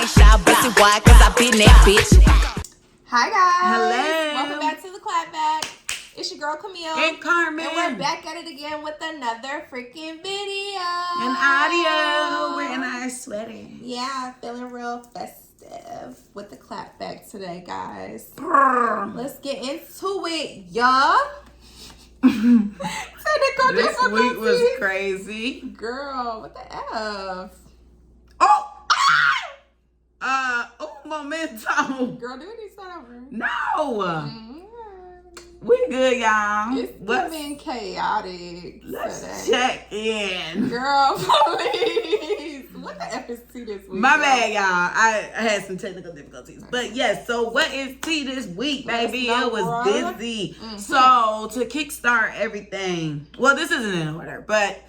ain't shy, pussy wide, cause I been that bitch. Hi guys. Hello. Welcome back to the Clapback. It's your girl Camille. And Carmen. And we're back at it again with another freaking video. And audio. We're in our sweater. Yeah, feeling real festive with the Clapback today, guys. Let's get into it, y'all. Technical This difficulties. week was crazy. Girl, what the F? Momentum. Girl, do we need to start over? No. We good, y'all. It's been chaotic. Let's today. check in. Girl, please. What the F is T this week? My bad, y'all. I had some technical difficulties. But yes, so what is T this week, baby? It was busy. Mm-hmm. So to kickstart everything, well, this isn't in order, but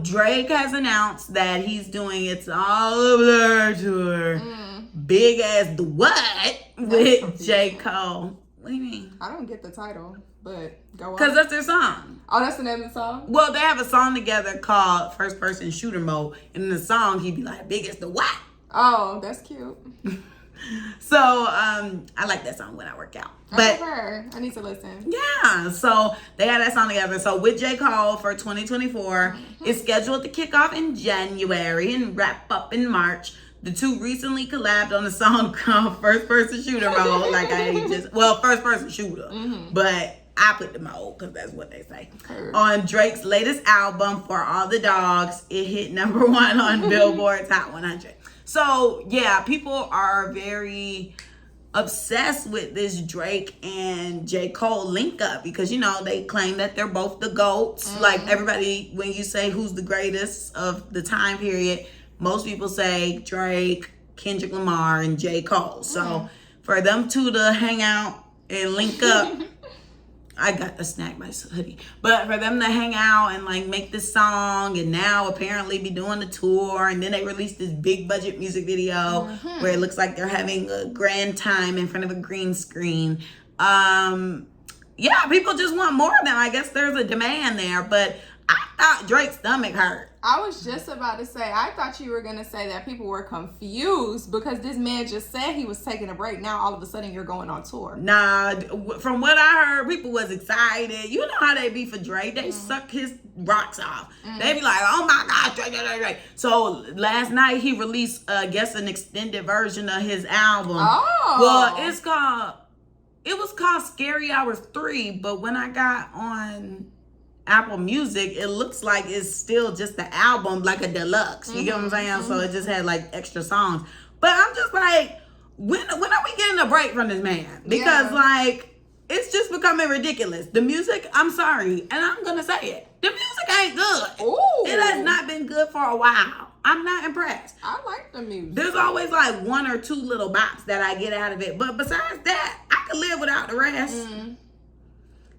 Drake has announced that he's doing It's All Over tour. Big as the what with J. Cole. What do you mean? I don't get the title, but go on. Because that's their song. Oh, that's the name of the song? Well, they have a song together called First Person Shooter Mode. And in the song, he'd be like, big as the what? Oh, that's cute. So, I like that song when I work out. But I need to listen. yeah, so they had that song together. So with J. Cole for 2024, it's scheduled to kick off in January and wrap up in March. The two recently collabed on a song called First Person Shooter Mode. First Person Shooter. But I put the mode because that's what they say. On Drake's latest album, For All the Dogs, it hit number 1 on Billboard's Hot 100. So yeah, people are very obsessed with this Drake and J. Cole link up because, you know, they claim that they're both the GOATs. Like everybody, when you say who's the greatest of the time period, most people say Drake, Kendrick Lamar, and J. Cole. So for them two to hang out and link up, I got to snag my hoodie. But for them to hang out and like make this song and now apparently be doing the tour, and then they released this big budget music video where it looks like they're having a grand time in front of a green screen. Yeah, people just want more of them. I guess there's a demand there, but I thought Drake's stomach hurt. I was just about to say, I thought you were going to say that people were confused because this man just said he was taking a break. Now, all of a sudden, you're going on tour. Nah, from what I heard, people was excited. You know how they be for Drake. They suck his rocks off. They be like, oh my God, Drake. So last night, he released, I guess, an extended version of his album. Oh. Well, it was called Scary Hours 3, but when I got on Apple Music, it looks like it's still just the album, like a deluxe. You get what I'm saying? So it just had like extra songs. But I'm just like, when are we getting a break from this man? Because like, it's just becoming ridiculous. The music, I'm sorry, and I'm gonna say it, the music ain't good. Ooh. It has not been good for a while. I'm not impressed. I like the music. There's always like 1 or 2 little bops that I get out of it. But besides that, I could live without the rest.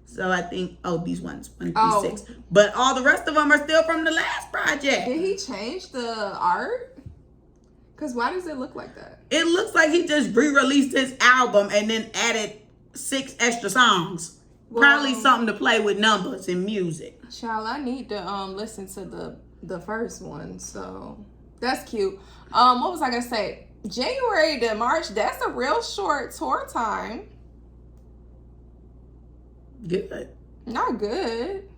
So I think, these ones, 1 through 6. But all the rest of them are still from the last project. Did he change the art? Because why does it look like that? It looks like he just re-released his album and then added 6 extra songs. Well, probably something to play with numbers and music. Child, I need to listen to the first one. So that's cute. What was I going to say? January to March, that's a real short tour time. Good. Not good.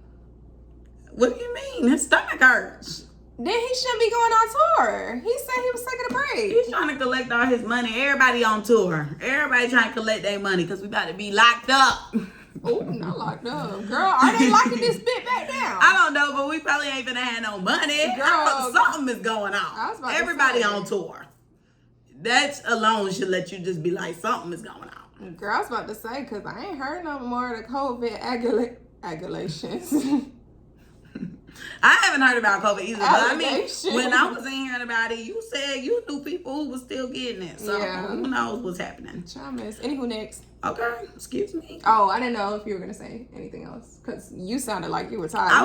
What do you mean? His stomach hurts. Then he shouldn't be going on tour. He said he was taking a break. He's trying to collect all his money. Everybody on tour. Everybody trying to collect their money because we about to be locked up. Oh, not locked up. Girl, are they locking this bit back down? I don't know, but we probably ain't gonna have no money. Girl, something is going on. Everybody on tour. That alone should let you just be like, something is going on. Girl, I was about to say, because I ain't heard no more of the COVID agulations. I haven't heard about COVID either. But I mean, Allegations. when I was in hearing about it, you said you knew people who was still getting it. So who knows what's happening. Chamas. Anywho, next. Okay, excuse me. Oh, I didn't know if you were going to say anything else. Because you sounded like you were tired. I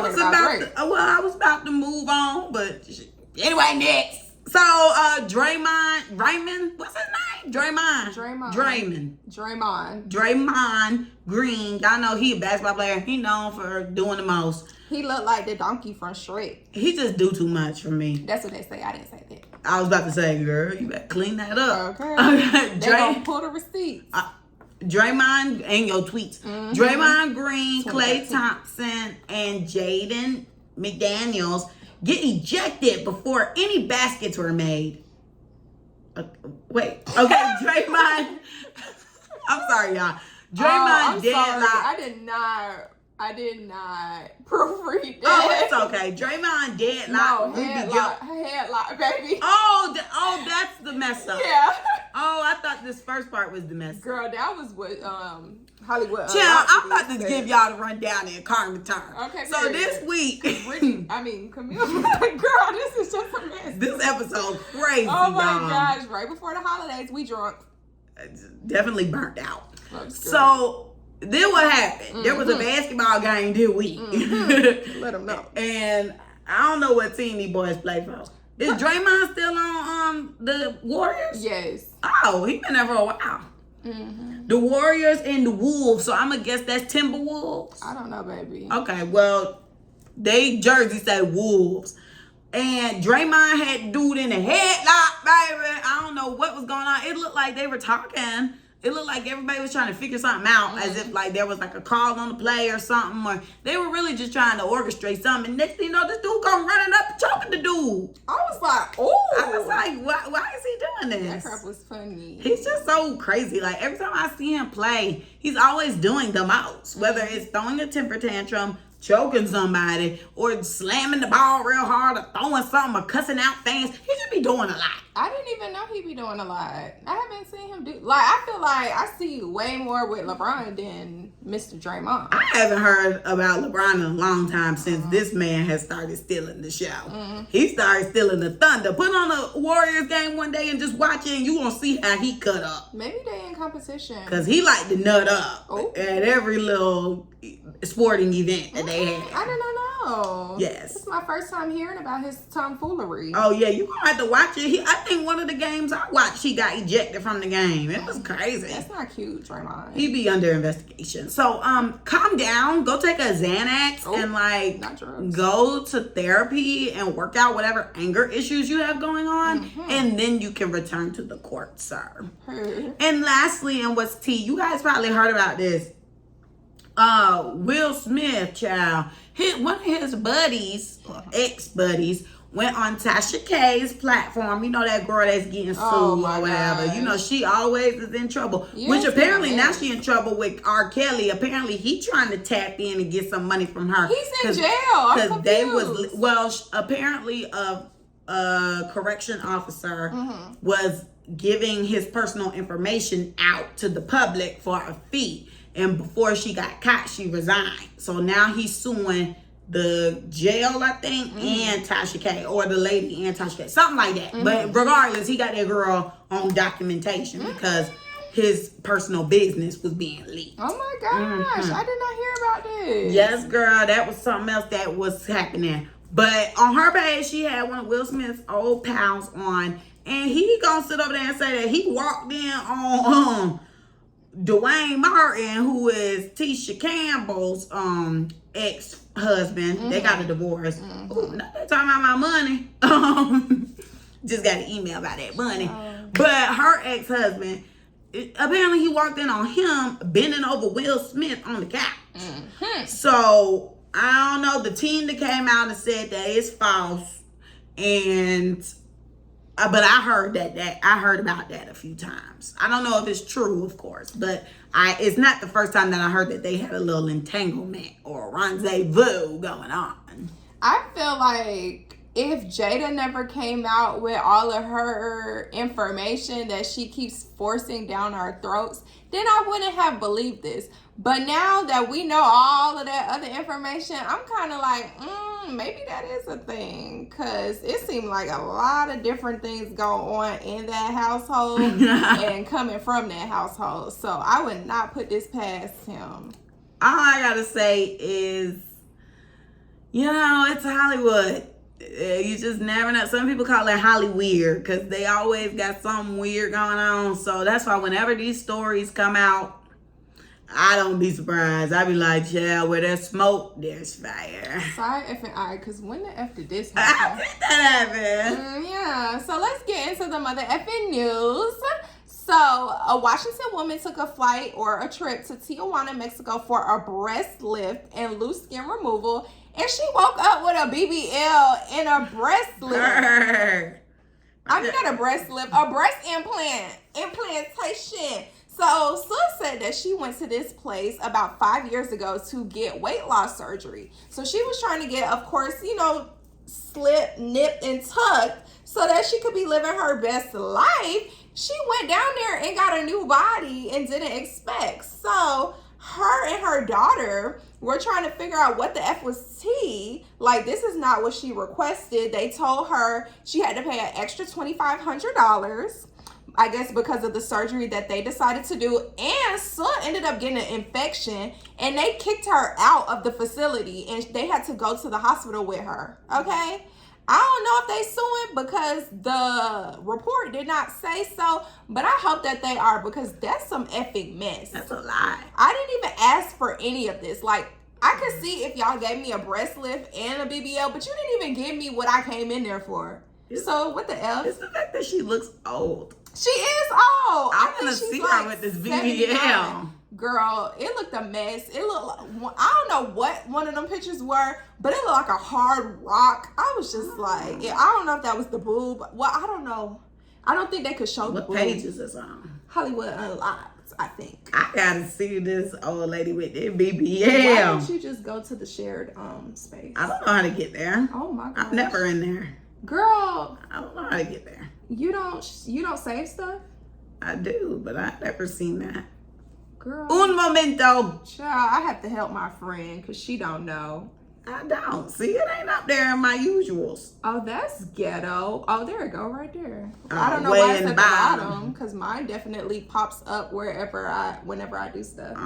was about to move on, but anyway, next. So, Draymond, what's his name? Draymond Green. Y'all know he a basketball player. He known for doing the most. He looked like the donkey from Shrek. He just do too much for me. That's what they say. I didn't say that. I was about to say, girl, you better clean that up. Okay. They gonna pull the receipts. Draymond and your tweets. Mm-hmm. Draymond Green, Klay Thompson, and Jaden McDaniels get ejected before any baskets were made. Wait. Okay, Draymond. I'm sorry, y'all. Draymond I did not proofread that. Oh, it's okay. Draymond deadlock. Headlock, baby. Oh, that's the mess up. Yeah. Oh, I thought this first part was the mess up. Girl, that was what Hollywood. Child, I'm about to give y'all the rundown in Carmen turn. Okay. So this week, Camille, girl, this is just a mess. This episode crazy. Oh my gosh! Right before the holidays, we drunk. Definitely burnt out. So then what happened? Mm-hmm. There was a basketball game this week. Mm-hmm. Let them know. And I don't know what team these boys play for. Is Draymond still on the Warriors? Yes. Oh, he been there for a while. Mm-hmm. The Warriors and the Wolves. So I'm gonna guess that's Timberwolves. I don't know, baby. Okay, well, they jersey say Wolves. And Draymond had dude in the headlock, baby. I don't know what was going on. It looked like they were talking. It looked like everybody was trying to figure something out, as if like there was like a call on the play or something, or they were really just trying to orchestrate something. And next thing you know, this dude come running up and choking the dude. I was like, oh. I was like, why is he doing this? That crap was funny. He's just so crazy. Like every time I see him play, he's always doing the most. Whether it's throwing a temper tantrum, choking somebody, or slamming the ball real hard, or throwing something, or cussing out fans. He should be doing a lot. I didn't even know he'd be doing a lot. I haven't seen him do, like, I feel like I see way more with LeBron than Mr. Draymond. I haven't heard about LeBron in a long time since this man has started stealing the show. Mm-hmm. He started stealing the thunder. Put on a Warriors game one day and just watch it, and you gonna see how he cut up. Maybe they in competition. Cause he like to nut up at every little sporting event that they had. I did not know. Yes. It's my first time hearing about his tomfoolery. Oh yeah, you gonna have to watch it. I think one of the games I watched, he got ejected from the game. It was crazy. That's not cute, Draymond. He be under investigation. So calm down. Go take a Xanax and go to therapy and work out whatever anger issues you have going on, and then you can return to the court, sir. And lastly, and what's tea? You guys probably heard about this. Will Smith, child, one of his buddies, ex-buddies, went on Tasha K's platform. You know that girl that's getting sued or whatever. God. You know, she always is in trouble. Which apparently now she in trouble with R. Kelly. Apparently he trying to tap in and get some money from her. He's in jail. I'm confused. They was apparently a correction officer was giving his personal information out to the public for a fee. And before she got caught, she resigned. So now he's suing the jail, I think, and Tasha K, or the lady and Tasha K, something like that. But regardless, he got that girl on documentation because his personal business was being leaked. Oh my gosh, I did not hear about this. Yes, girl, that was something else that was happening. But on her page, she had one of Will Smith's old pals on, and he gonna sit over there and say that he walked in on Dwayne Martin, who is Tisha Campbell's ex-husband. They got a divorce. Ooh, not they talking about my money. Just got an email about that money. But her ex-husband, apparently he walked in on him bending over Will Smith on the couch. So I don't know. The team that came out and said that it's false, and but I heard I heard about that a few times. I don't know if it's true, of course, but it's not the first time that I heard that they had a little entanglement or rendezvous going on. I feel like if Jada never came out with all of her information that she keeps forcing down our throats, then I wouldn't have believed this. But now that we know all of that other information, I'm kind of like, maybe that is a thing. Because it seemed like a lot of different things go on in that household and coming from that household. So I would not put this past him. All I got to say is, it's Hollywood. You just never know. Some people call it Holly weird because they always got something weird going on. So that's why whenever these stories come out, I don't be surprised. I be like, yeah, where there's smoke, there's fire. Sorry, F and I, because when the F did this happen? I think that happened. Yeah, so let's get into the mother effing news. So, a Washington woman took a flight or a trip to Tijuana, Mexico for a breast lift and loose skin removal, and she woke up with a BBL and a breast lift. I mean, not a breast lift, a breast implantation. So, Sus said that she went to this place about 5 years ago to get weight loss surgery. So, she was trying to get, of course, slip, nip, and tucked so that she could be living her best life. She went down there and got a new body and didn't expect. So, her and her daughter were trying to figure out what the F was T. Like, this is not what she requested. They told her she had to pay an extra $2,500. I guess because of the surgery that they decided to do. And Son ended up getting an infection and they kicked her out of the facility and they had to go to the hospital with her. Okay? I don't know if they suing because the report did not say so, but I hope that they are because that's some effing mess. That's a lie. I didn't even ask for any of this. Like, I could see if y'all gave me a breast lift and a BBL, but you didn't even give me what I came in there for. So what the F? It's the fact that she looks old. She is old. I want to see her with this BBL. Girl, it looked a mess. It looked like, I don't know what one of them pictures were, but it looked like a hard rock. I was just like, yeah, I don't know if that was the boob. Well, I don't know. I don't think they could show the boob. What page is this on? Hollywood Unlocked, I think. I gotta see this old lady with that BBL. Why don't you just go to the shared space? I don't know how to get there. Oh my god. I'm never in there. Girl, I don't know how to get there. You don't save stuff? I do, but I've never seen that. Girl. Un momento. Child, I have to help my friend because she don't know. I don't. See, it ain't up there in my usuals. Oh, that's ghetto. Oh, there it go, right there. Oh, I don't know way why it's in at the the bottom. bottom because mine definitely pops up whenever I do stuff.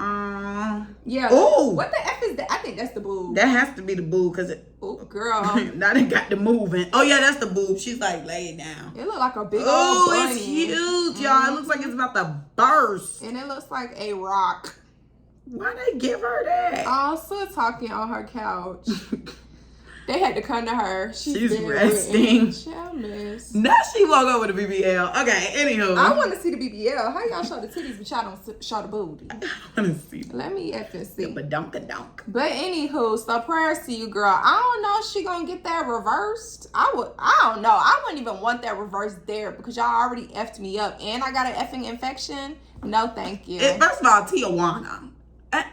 Yeah. Ooh. What the F is that? I think that's the boob. That has to be the boob because it. Ooh, girl. Now they got the moving. Oh yeah, that's the boob. She's like laid down. It looked like a big old Oh, bunny. it's huge, y'all. It looks like it's about to burst. And it looks like a rock. Why they give her that? Also talking on her couch. They had to come to her. She's resting. Child miss. Now she woke up with a BBL. Okay, anywho. I want to see the BBL. How y'all show the titties but y'all don't show the booty? I want to see. Let me effing see. Badonka-donk. But anywho, so prayers to you, girl. I don't know if she gonna get that reversed. I don't know. I wouldn't even want that reversed there because y'all already effed me up and I got an effing infection. No, thank you. First of all, Tijuana.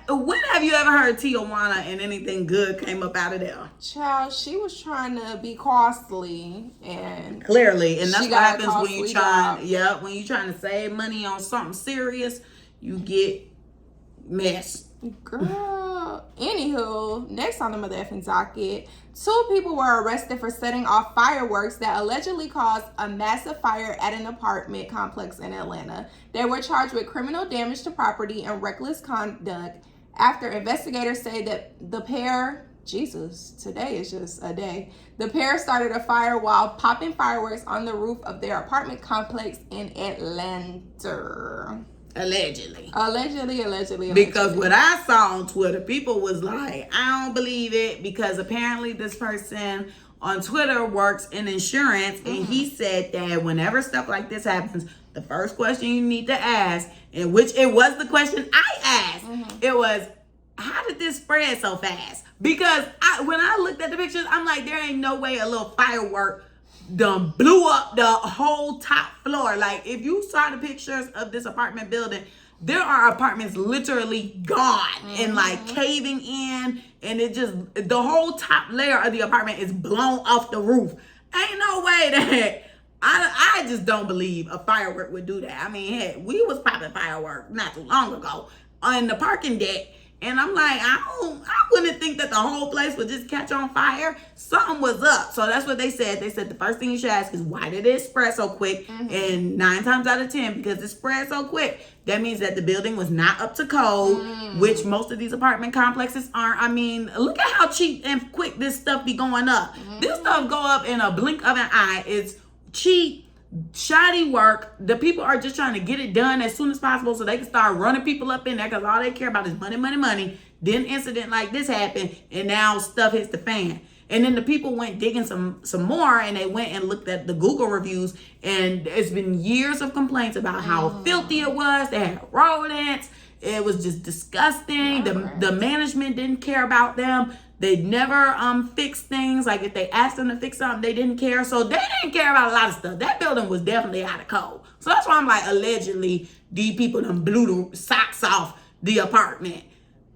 When have you ever heard Tijuana and anything good came up out of there? Child, she was trying to be costly and clearly, and that's she what got happens a when you costly trying. job. Yeah, when you trying to save money on something serious, you get mess. Girl. Anywho, next on the mother effing docket, 2 people were arrested for setting off fireworks that allegedly caused a massive fire at an apartment complex in Atlanta. They were charged with criminal damage to property and reckless conduct after investigators say that the pair, Jesus, today is just a day. The pair started a fire while popping fireworks on the roof of their apartment complex in Atlanta. Allegedly. Because Because what I saw on Twitter, people was like, I don't believe it, because apparently this person on Twitter works in insurance, and he said that whenever stuff like this happens, the first question you need to ask, and which it was the question I asked, it was, how did this spread so fast? Because when I looked at the pictures, I'm like, there ain't no way a little firework done blew up the whole top floor. Like, if you saw the pictures of this apartment building, there are apartments literally gone and like caving in, and it just, the whole top layer of the apartment is blown off the roof. Ain't no way that I just don't believe a firework would do that. I mean, heck, we was popping fireworks not too long ago on the parking deck. And I'm like, I wouldn't think that the whole place would just catch on fire. Something was up. So that's what they said. They said the first thing you should ask is, why did it spread so quick? And 9 times out of 10, because it spread so quick, that means that the building was not up to code, which most of these apartment complexes aren't. I mean, look at how cheap and quick this stuff be going up. This stuff go up in a blink of an eye. It's cheap. shoddy work. The people are just trying to get it done as soon as possible so they can start running people up in there because all they care about is money, money, money. Then incident like this happened and now stuff hits the fan. And then the people went digging some more and they went and looked at the Google reviews, and it's been years of complaints about how filthy it was. They had rodents. It was just disgusting. The management didn't care about them. They never fixed things. Like if they asked them to fix something, they didn't care. So they didn't care about a lot of stuff. That building was definitely out of code. So that's why I'm like, allegedly, these people done blew the socks off the apartment.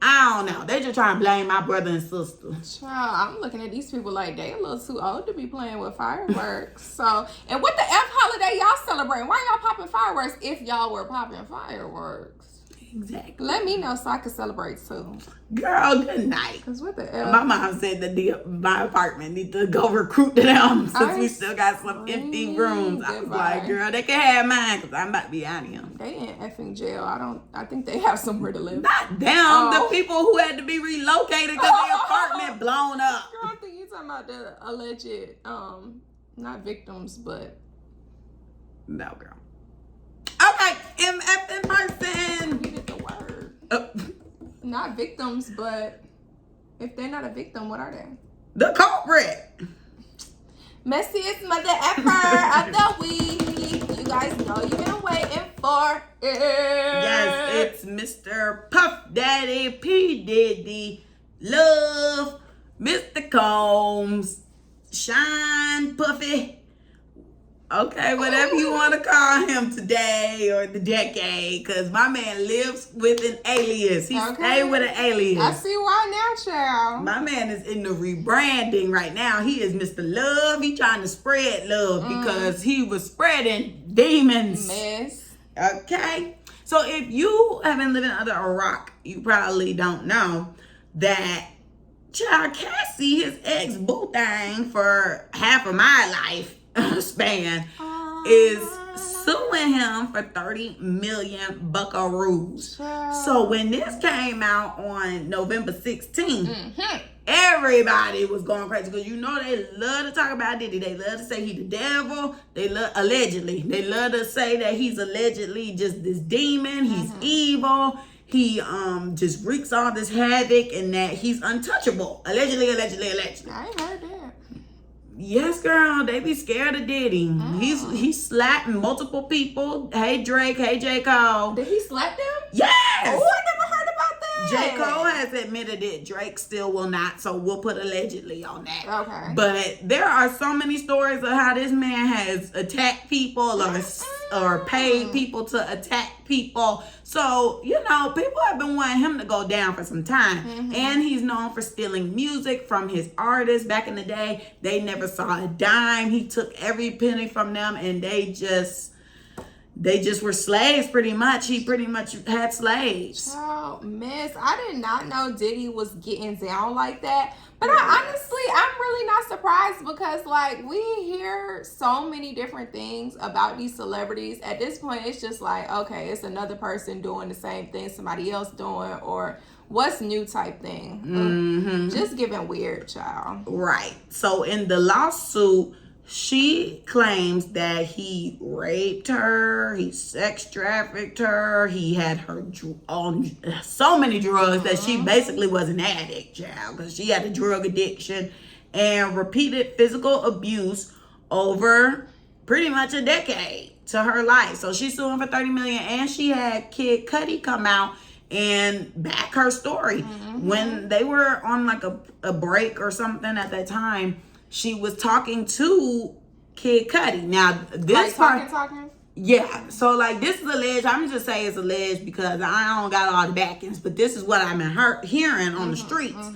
I don't know. They just trying to blame my brother and sister. Child, I'm looking at these people like they a little too old to be playing with fireworks. So, and what the F holiday y'all celebrating? Why y'all popping fireworks if y'all were popping fireworks? Exactly. Let me know so I can celebrate too. Girl, good night. Cause what the F? My mom said that my apartment need to go recruit to them since we still got some empty rooms. I was like, girl, they can have mine because I'm about to be out of here. They in effing jail. I think they have somewhere to live. Not them. The people who had to be relocated because their apartment blown up. Girl, I think you talking about the alleged, not victims, but. No, girl. Okay, MF in person. You did the word. Not victims, but if they're not a victim, what are they? The culprit. Messiest mother effer of the week. You guys know you've been waiting for it. Yes, it's Mr. Puff Daddy P. Diddy. Love, Mr. Combs, Shine Puffy. Okay, whatever you want to call him today or the decade, because my man lives with an alias. He stay with an alias. I see why now, child. My man is in the rebranding right now. He is Mr. Love. He trying to spread love because he was spreading demons. Mess. Okay, so if you have been living under a rock, you probably don't know that child Cassie, his ex-boo thing for half of my life span, is suing him for 30 million buckaroos. So when this came out on November 16th, everybody was going crazy because you know they love to talk about Diddy. They love to say he the devil. They love allegedly. They love to say that he's allegedly just this demon. He's evil. He just wreaks all this havoc and that he's untouchable. Allegedly. I ain't heard that. Yes, girl, they be scared of Diddy. He's slapping multiple people. Hey, Drake. Hey, J. Cole. Did he slap them? Yes. Oh, I never heard about that. J. Cole has admitted it. Drake still will not, so we'll put allegedly on that. Okay. But there are so many stories of how this man has attacked people or paid people to attack people. So, you know, people have been wanting him to go down for some time. And he's known for stealing music from his artists. Back in the day, they never saw a dime. He took every penny from them and they just were slaves pretty much. He pretty much had slaves. Oh, miss, I did not know Diddy was getting down like that. But I'm really not surprised because, like, we hear so many different things about these celebrities. At this point, it's just like, okay, it's another person doing the same thing somebody else doing, or what's new type thing. Just giving weird, child. Right. So in the lawsuit, she claims that he raped her, he sex trafficked her, he had her on so many drugs that she basically was an addict, child, because she had a drug addiction and repeated physical abuse over pretty much a decade to her life. So she's suing for $30 million, and she had Kid Cudi come out and back her story. When they were on like a break or something at that time, she was talking to Kid Cudi. Now, this part... Talking? Yeah. So, like, this is alleged. I'm just saying it's alleged because I don't got all the backings. But this is what I've been hearing on the streets.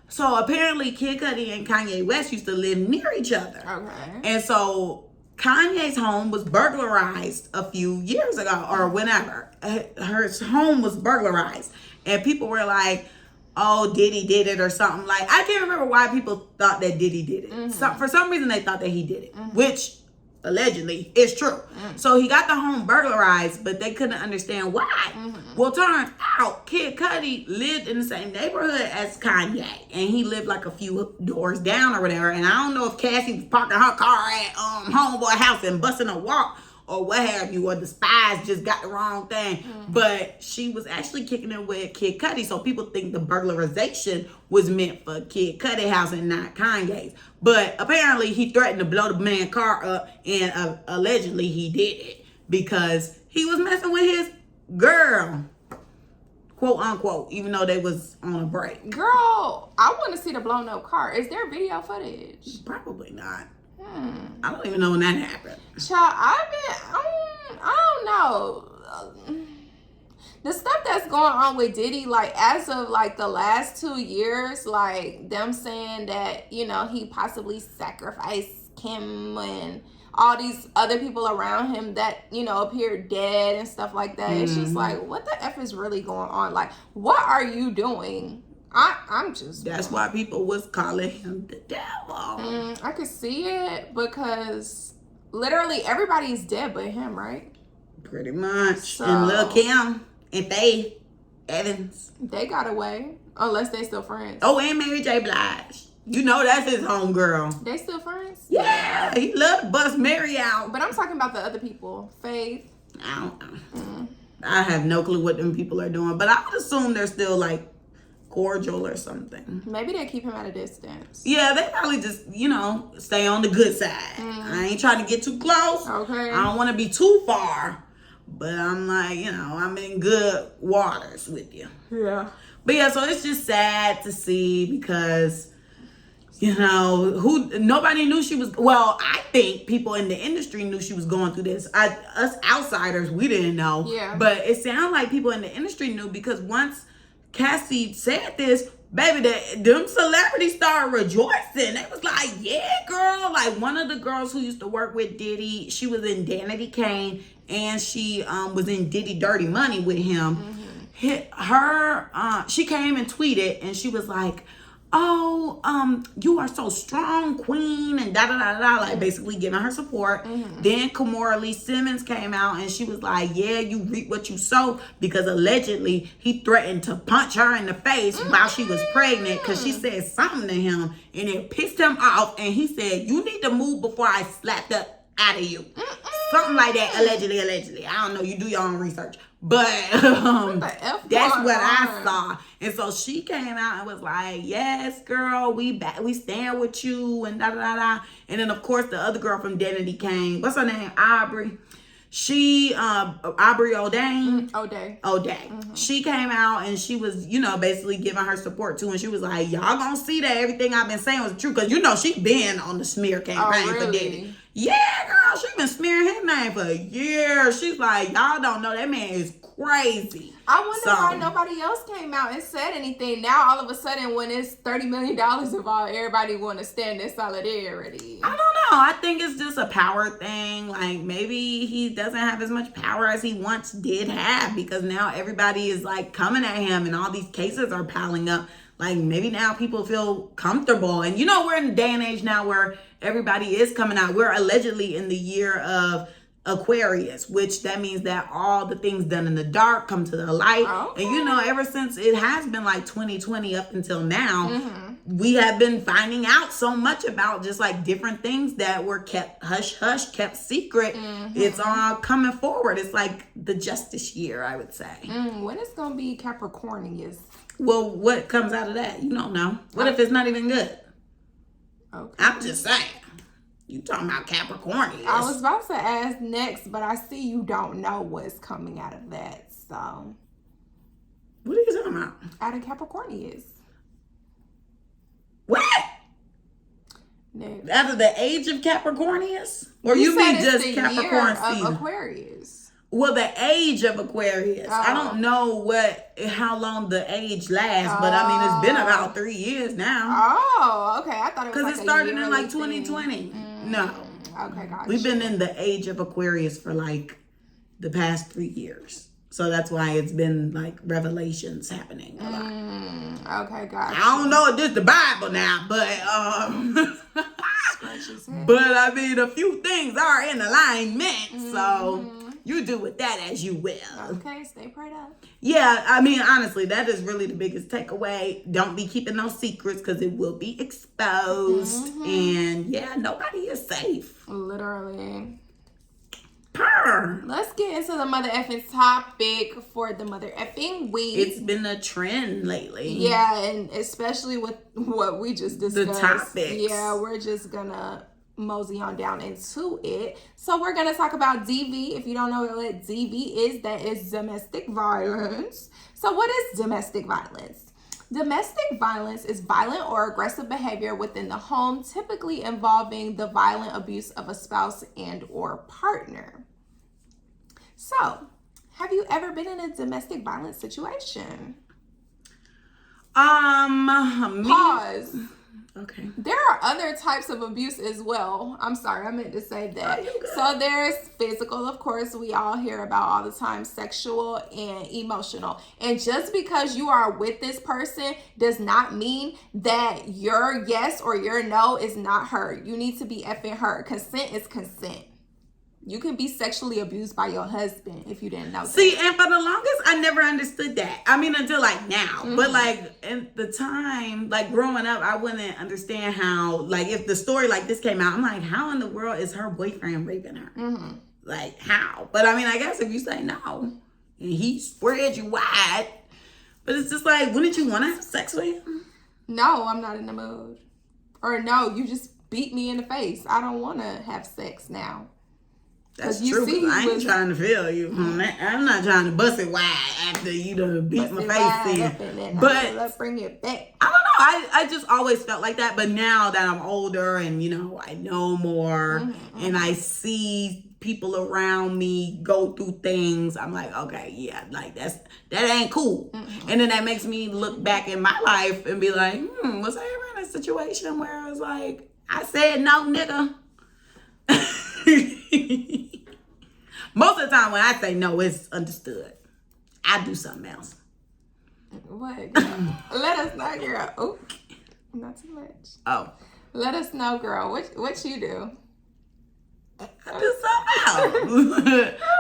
So, apparently, Kid Cudi and Kanye West used to live near each other. Okay. And so, Kanye's home was burglarized a few years ago or whenever. Her home was burglarized. And people were like, oh, Diddy did it or something. Like, I can't remember why people thought that Diddy did it. So, for some reason, they thought that he did it, which allegedly, it's true. So he got the home burglarized, but they couldn't understand why. Well, turns out Kid Cudi lived in the same neighborhood as Kanye, and he lived like a few doors down or whatever. And I don't know if Cassie was parking her car at homeboy house and busting a walk or what have you, or the spies just got the wrong thing. But she was actually kicking it with Kid Cudi, so people think the burglarization was meant for Kid Cudi house and not Kanye's. But apparently he threatened to blow the man's car up, and allegedly he did it because he was messing with his girl, quote unquote, even though they was on a break. Girl, I want to see the blown up car. Is there video footage? Probably not. I don't even know when that happened. Child, I don't know. The stuff that's going on with Diddy, like, as of, like, the last 2 years, like, them saying that, you know, he possibly sacrificed Kim and all these other people around him that, you know, appeared dead and stuff like that. It's just like, what the F is really going on? Like, what are you doing? I'm just... That's why people was calling him the devil. I could see it because literally everybody's dead but him, right? Pretty much. So, and Lil' Kim and Faye Evans. They got away. Unless they still friends. Oh, and Mary J. Blige. You know that's his homegirl. They still friends? Yeah. He loved to bust Mary out. But I'm talking about the other people. Faith. I don't know. I have no clue what them people are doing. But I would assume they're still like cordial or something. Maybe they keep him at a distance. Yeah, they probably just, you know, stay on the good side. I ain't trying to get too close. Okay. I don't want to be too far. But I'm like, you know, I'm in good waters with you. Yeah. But yeah, so it's just sad to see because, you know, nobody knew she was, well, I think people in the industry knew she was going through this. Us outsiders, we didn't know. Yeah. But it sounded like people in the industry knew because once Cassie said this, baby, them celebrities started rejoicing. They was like, yeah, girl. Like one of the girls who used to work with Diddy, she was in Danity Kane, and she was in Diddy Dirty Money with him. She came and tweeted, and she was like, oh, you are so strong, queen, and da-da-da-da, like basically giving her support. Then Kimora Lee Simmons came out, and she was like, yeah, you reap what you sow, because allegedly he threatened to punch her in the face while she was pregnant because she said something to him, and it pissed him off, and he said, you need to move before I slap the out of you. Something like that, allegedly. I don't know, you do your own research. But that's what I saw. And so she came out and was like, yes, girl, we stand with you and da-da-da-da. And then, of course, the other girl from Danity came. What's her name? Aubrey. She, Aubrey O'Day. O'Day. She came out and she was, you know, basically giving her support too. And she was like, y'all gonna see that everything I've been saying was true. Because, you know, she been on the smear campaign for Diddy. Yeah, girl, she been smearing his name for years. She's like, y'all don't know, that man is crazy. I wonder why nobody else came out and said anything. Now, all of a sudden, when it's $30 million involved, everybody want to stand in solidarity. I don't know. I think it's just a power thing. Like, maybe he doesn't have as much power as he once did have, because now everybody is, like, coming at him and all these cases are piling up. Like, maybe now people feel comfortable. And, you know, we're in a day and age now where everybody is coming out. We're allegedly in the year of Aquarius, which that means that all the things done in the dark come to the light. And you know, ever since it has been like 2020 up until now, we have been finding out so much about just like different things that were kept hush hush, kept secret. It's all coming forward. It's like the justice year, I would say. When it's gonna be Capricornius? Well, what comes out of that? You don't know. What if it's not even good? Okay. I'm just saying. You talking about Capricornius. I was about to ask next, but I see you don't know what's coming out of that. So, what are you talking about? Out of Capricornius. What? Next. Out of the age of Capricornius? Or you mean just Capricorn season? Of Aquarius. Well, the age of Aquarius. I don't know how long the age lasts, but I mean, it's been about 3 years now. Oh, okay. I thought it was because it started in like 2020. No. Okay, gotcha. We've been in the age of Aquarius for like the past 3 years. So that's why it's been like revelations happening a lot. Okay, gotcha. I don't know if this is the Bible now, but Scratches head. But I mean, a few things are in alignment, so you do with that as you will. Okay, stay prayed up. Yeah, I mean, honestly, that is really the biggest takeaway. Don't be keeping no secrets because it will be exposed. And yeah, nobody is safe. Literally. Purr. Let's get into the mother effing topic for the mother effing week. It's been a trend lately. Yeah, and especially with what we just discussed. The topics. Yeah, we're just gonna mosey on down into it. So we're gonna talk about DV. If you don't know what DV is, that is domestic violence. So what is domestic violence? Domestic violence is violent or aggressive behavior within the home, typically involving the violent abuse of a spouse and or partner. So, have you ever been in a domestic violence situation? Pause. Okay. There are other types of abuse as well. I'm sorry, I meant to say that. So there's physical, of course, we all hear about all the time, sexual and emotional. And just because you are with this person does not mean that your yes or your no is not heard. You need to be effing heard. Consent is consent. You can be sexually abused by your husband if you didn't know. See, and for the longest, I never understood that. I mean, until like now. But like in the time, like growing up, I wouldn't understand how, like if the story like this came out, I'm like, how in the world is her boyfriend raping her? Like how? But I mean, I guess if you say no, and he spread you wide, but it's just like, wouldn't you want to have sex with him? No, I'm not in the mood. Or no, you just beat me in the face. I don't want to have sex now. That's true. I ain't trying to feel you. I'm not trying to bust it wide after you done beat my face in. But let's bring it back. I don't know. I just always felt like that. But now that I'm older and, you know, I know more and I see people around me go through things, I'm like, okay, yeah, like that ain't cool. And then that makes me look back in my life and be like, was I ever in a situation where it was like, I said no, nigga? Most of the time when I say no, it's understood. I do something else. What? Let us know, girl. Oh, not too much. Oh. Let us know, girl. What you do? I do something else.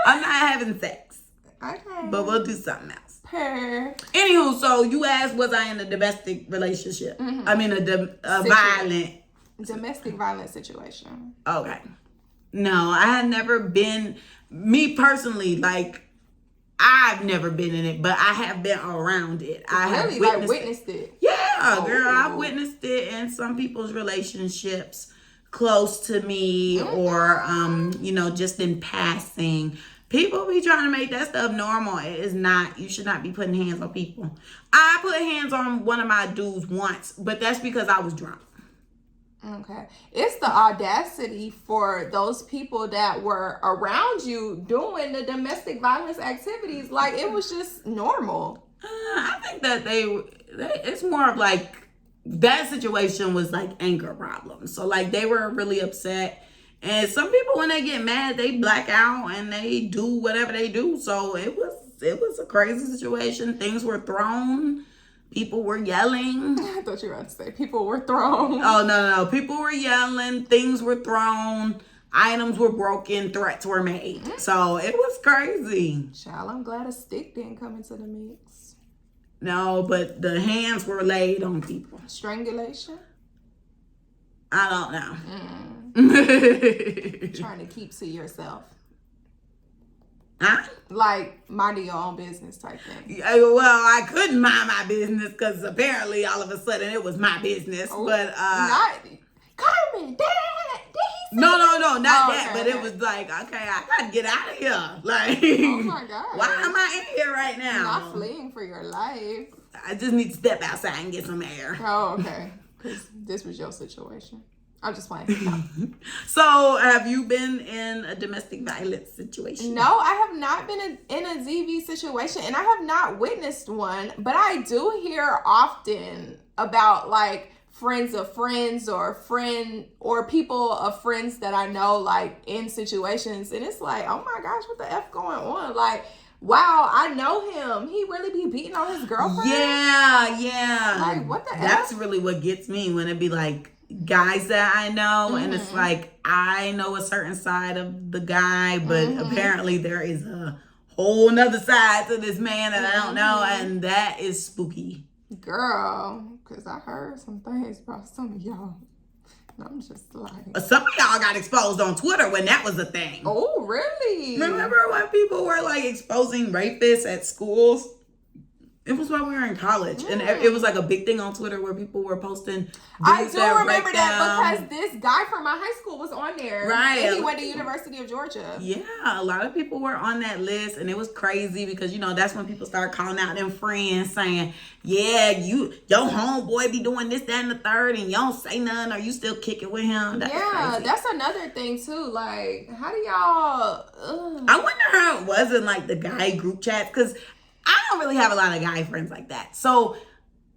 I'm not having sex. Okay. But we'll do something else. Anywho, so you asked, was I in a domestic relationship? I mean, a violent. Domestic violence situation. Okay. No, I had never been, me personally, like, I've never been in it, but I have been around it. I have witnessed it. Yeah, girl, I've witnessed it in some people's relationships close to me or, you know, just in passing. People be trying to make that stuff normal. It is not. You should not be putting hands on people. I put hands on one of my dudes once, but that's because I was drunk. Okay. It's the audacity for those people that were around you doing the domestic violence activities. Like, it was just normal. I think that it's more of like, that situation was like anger problems. So like they were really upset. And some people, when they get mad, they black out and they do whatever they do. So it was a crazy situation. Things were thrown. People were yelling. I thought you were about to say people were thrown. Oh, no. People were yelling. Things were thrown. Items were broken. Threats were made. So it was crazy. Child, I'm glad a stick didn't come into the mix. No, but the hands were laid on people. Strangulation? I don't know. Trying to keep to yourself. Huh? Like minding your own business type thing. Well, I couldn't mind my business because apparently all of a sudden it was my business. But not Carmen. No, not that. But it was like, okay, I gotta get out of here. Like, oh my God, why am I in here right now? You're not fleeing for your life. I just need to step outside and get some air. Oh, okay. Because this was your situation. I'm just playing. No. So, have you been in a domestic violence situation? No, I have not been in a ZV situation, and I have not witnessed one. But I do hear often about like friends of friends or people of friends that I know like in situations, and it's like, oh my gosh, what the F going on? Like, wow, I know him. He really be beating on his girlfriend? Yeah. Like, what the F? That's really what gets me when it be like, guys that I know, and it's like I know a certain side of the guy, but apparently there is a whole nother side to this man that I don't know, and that is spooky. Girl, because I heard some things about some of y'all. And I'm just like... Some of y'all got exposed on Twitter when that was a thing. Oh, really? Remember when people were like exposing rapists at schools? It was when we were in college, and it was like a big thing on Twitter where people were posting. I do remember that because this guy from my high school was on there. Right. And he went to University of Georgia. Yeah, a lot of people were on that list, and it was crazy because, you know, that's when people start calling out them friends saying, yeah, your homeboy be doing this, that, and the third, and you don't say nothing, or you still kick it with him. That's crazy. That's another thing, too. Like, how do y'all... I wonder how it was in, like, the guy group chats, because I don't really have a lot of guy friends like that. So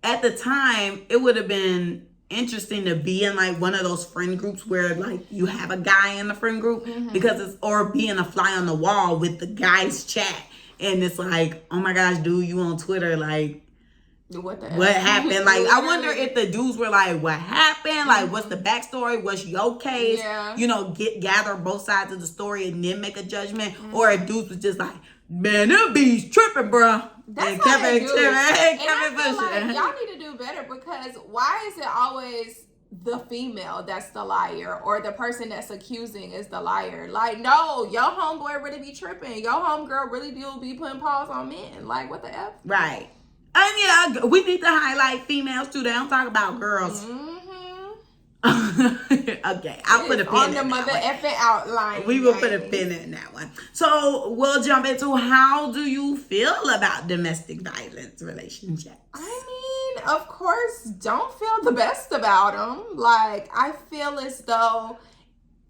at the time, it would have been interesting to be in like one of those friend groups where like you have a guy in the friend group because it's, or being a fly on the wall with the guys chat. And it's like, oh my gosh, dude, you on Twitter, like, what happened? Like, I wonder if the dudes were like, what happened? Like, what's the backstory? What's your case? Yeah. You know, gather both sides of the story and then make a judgment. Or if dudes was just like, man, them bees tripping, bro. That's and how they do. Kevin And I feel like y'all need to do better because why is it always the female that's the liar or the person that's accusing is the liar? Like, no, your homeboy really be tripping. Your homegirl really do be putting paws on men. Like, what the F? Right. And yeah, we need to highlight females too. They don't talk about girls. Okay, I'll put a pin on the in mother that effing outline. We will put a pin in that one. So we'll jump into how do you feel about domestic violence relationships? I mean, of course, don't feel the best about them. Like, I feel as though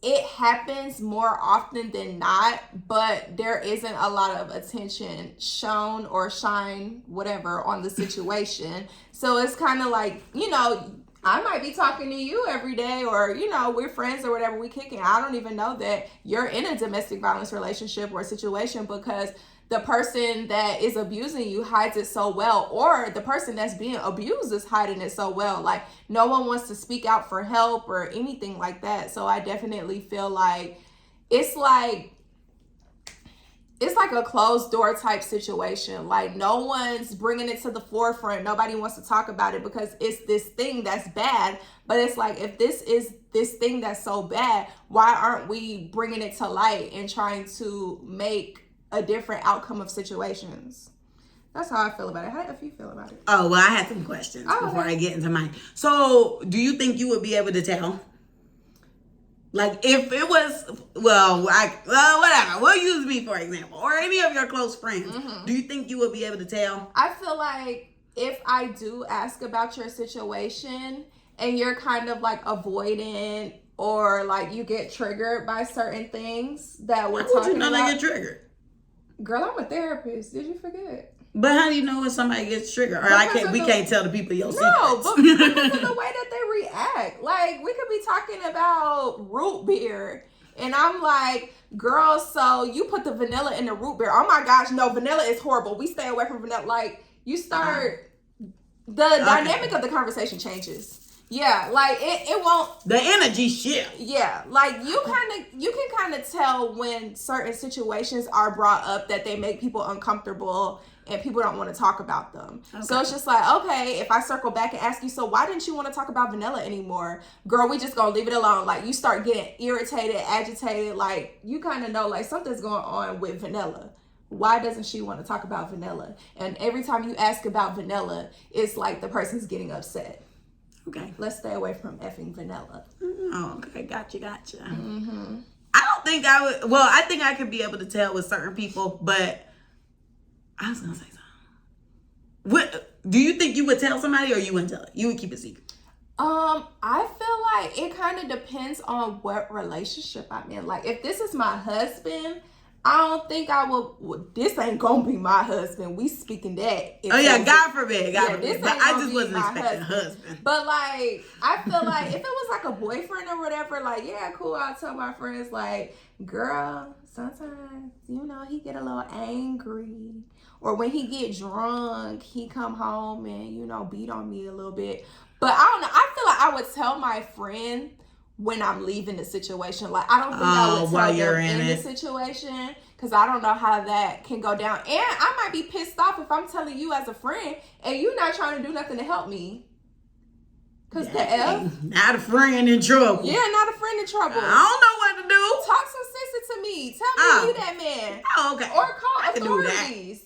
it happens more often than not, but there isn't a lot of attention shown or shine, whatever, on the situation. So it's kind of like, you know, I might be talking to you every day or, you know, we're friends or whatever, we kicking. I don't even know that you're in a domestic violence relationship or situation because the person that is abusing you hides it so well, or the person that's being abused is hiding it so well. Like, no one wants to speak out for help or anything like that. So I definitely feel like it's like a closed door type situation. Like, no one's bringing it to the forefront. Nobody wants to talk about it because it's this thing that's bad. But it's like, if this is this thing that's so bad, why aren't we bringing it to light and trying to make a different outcome of situations? That's how I feel about it. How do you feel about it? Oh, well, I had some questions before I get into mine. So, do you think you would be able to tell? Like, if it was, whatever. We'll use me, for example, or any of your close friends. Do you think you would be able to tell? I feel like if I do ask about your situation and you're kind of like avoidant or like you get triggered by certain things that we're talking about. How would you know they get triggered? Girl, I'm a therapist. Did you forget? But how do you know when somebody gets triggered? Or we can't tell the people your secrets. No, but because of the way that they react. Like, we could be talking about root beer. And I'm like, girl, so you put the vanilla in the root beer. Oh my gosh, no, vanilla is horrible. We stay away from vanilla. Like, you start, the dynamic of the conversation changes. Yeah, like it won't. The energy shift. Yeah, like you can kind of tell when certain situations are brought up that they make people uncomfortable and people don't want to talk about them. Okay. So it's just like, okay, if I circle back and ask you, so why didn't you want to talk about vanilla anymore? Girl, we just gonna leave it alone. Like, you start getting irritated, agitated, like you kind of know like something's going on with vanilla. Why doesn't she want to talk about vanilla? And every time you ask about vanilla, it's like the person's getting upset. Okay. Let's stay away from effing vanilla. Oh, okay. Gotcha. I don't think I would. Well, I think I could be able to tell with certain people, but I was going to say something. What do you think you would tell somebody or you wouldn't tell it? You would keep it secret? I feel like it kind of depends on what relationship I'm in. Like, if this is my husband, I don't think I will. Well, this ain't gonna be my husband. We speaking that. Oh yeah, God forbid. God forbid. But I just wasn't expecting a husband. But like, I feel like if it was like a boyfriend or whatever, like, yeah, cool. I'll tell my friends, like, girl, sometimes, you know, he get a little angry. Or when he get drunk, he come home and, you know, beat on me a little bit. But I don't know. I feel like I would tell my friend when I'm leaving the situation. Like, I don't think I would tell them in the situation, because I don't know how that can go down. And I might be pissed off if I'm telling you as a friend and you not trying to do nothing to help me. Because the F? Not a friend in trouble. Yeah, not a friend in trouble. I don't know what to do. Talk some sense to me. Tell me you that man. Oh, okay. Or call authorities.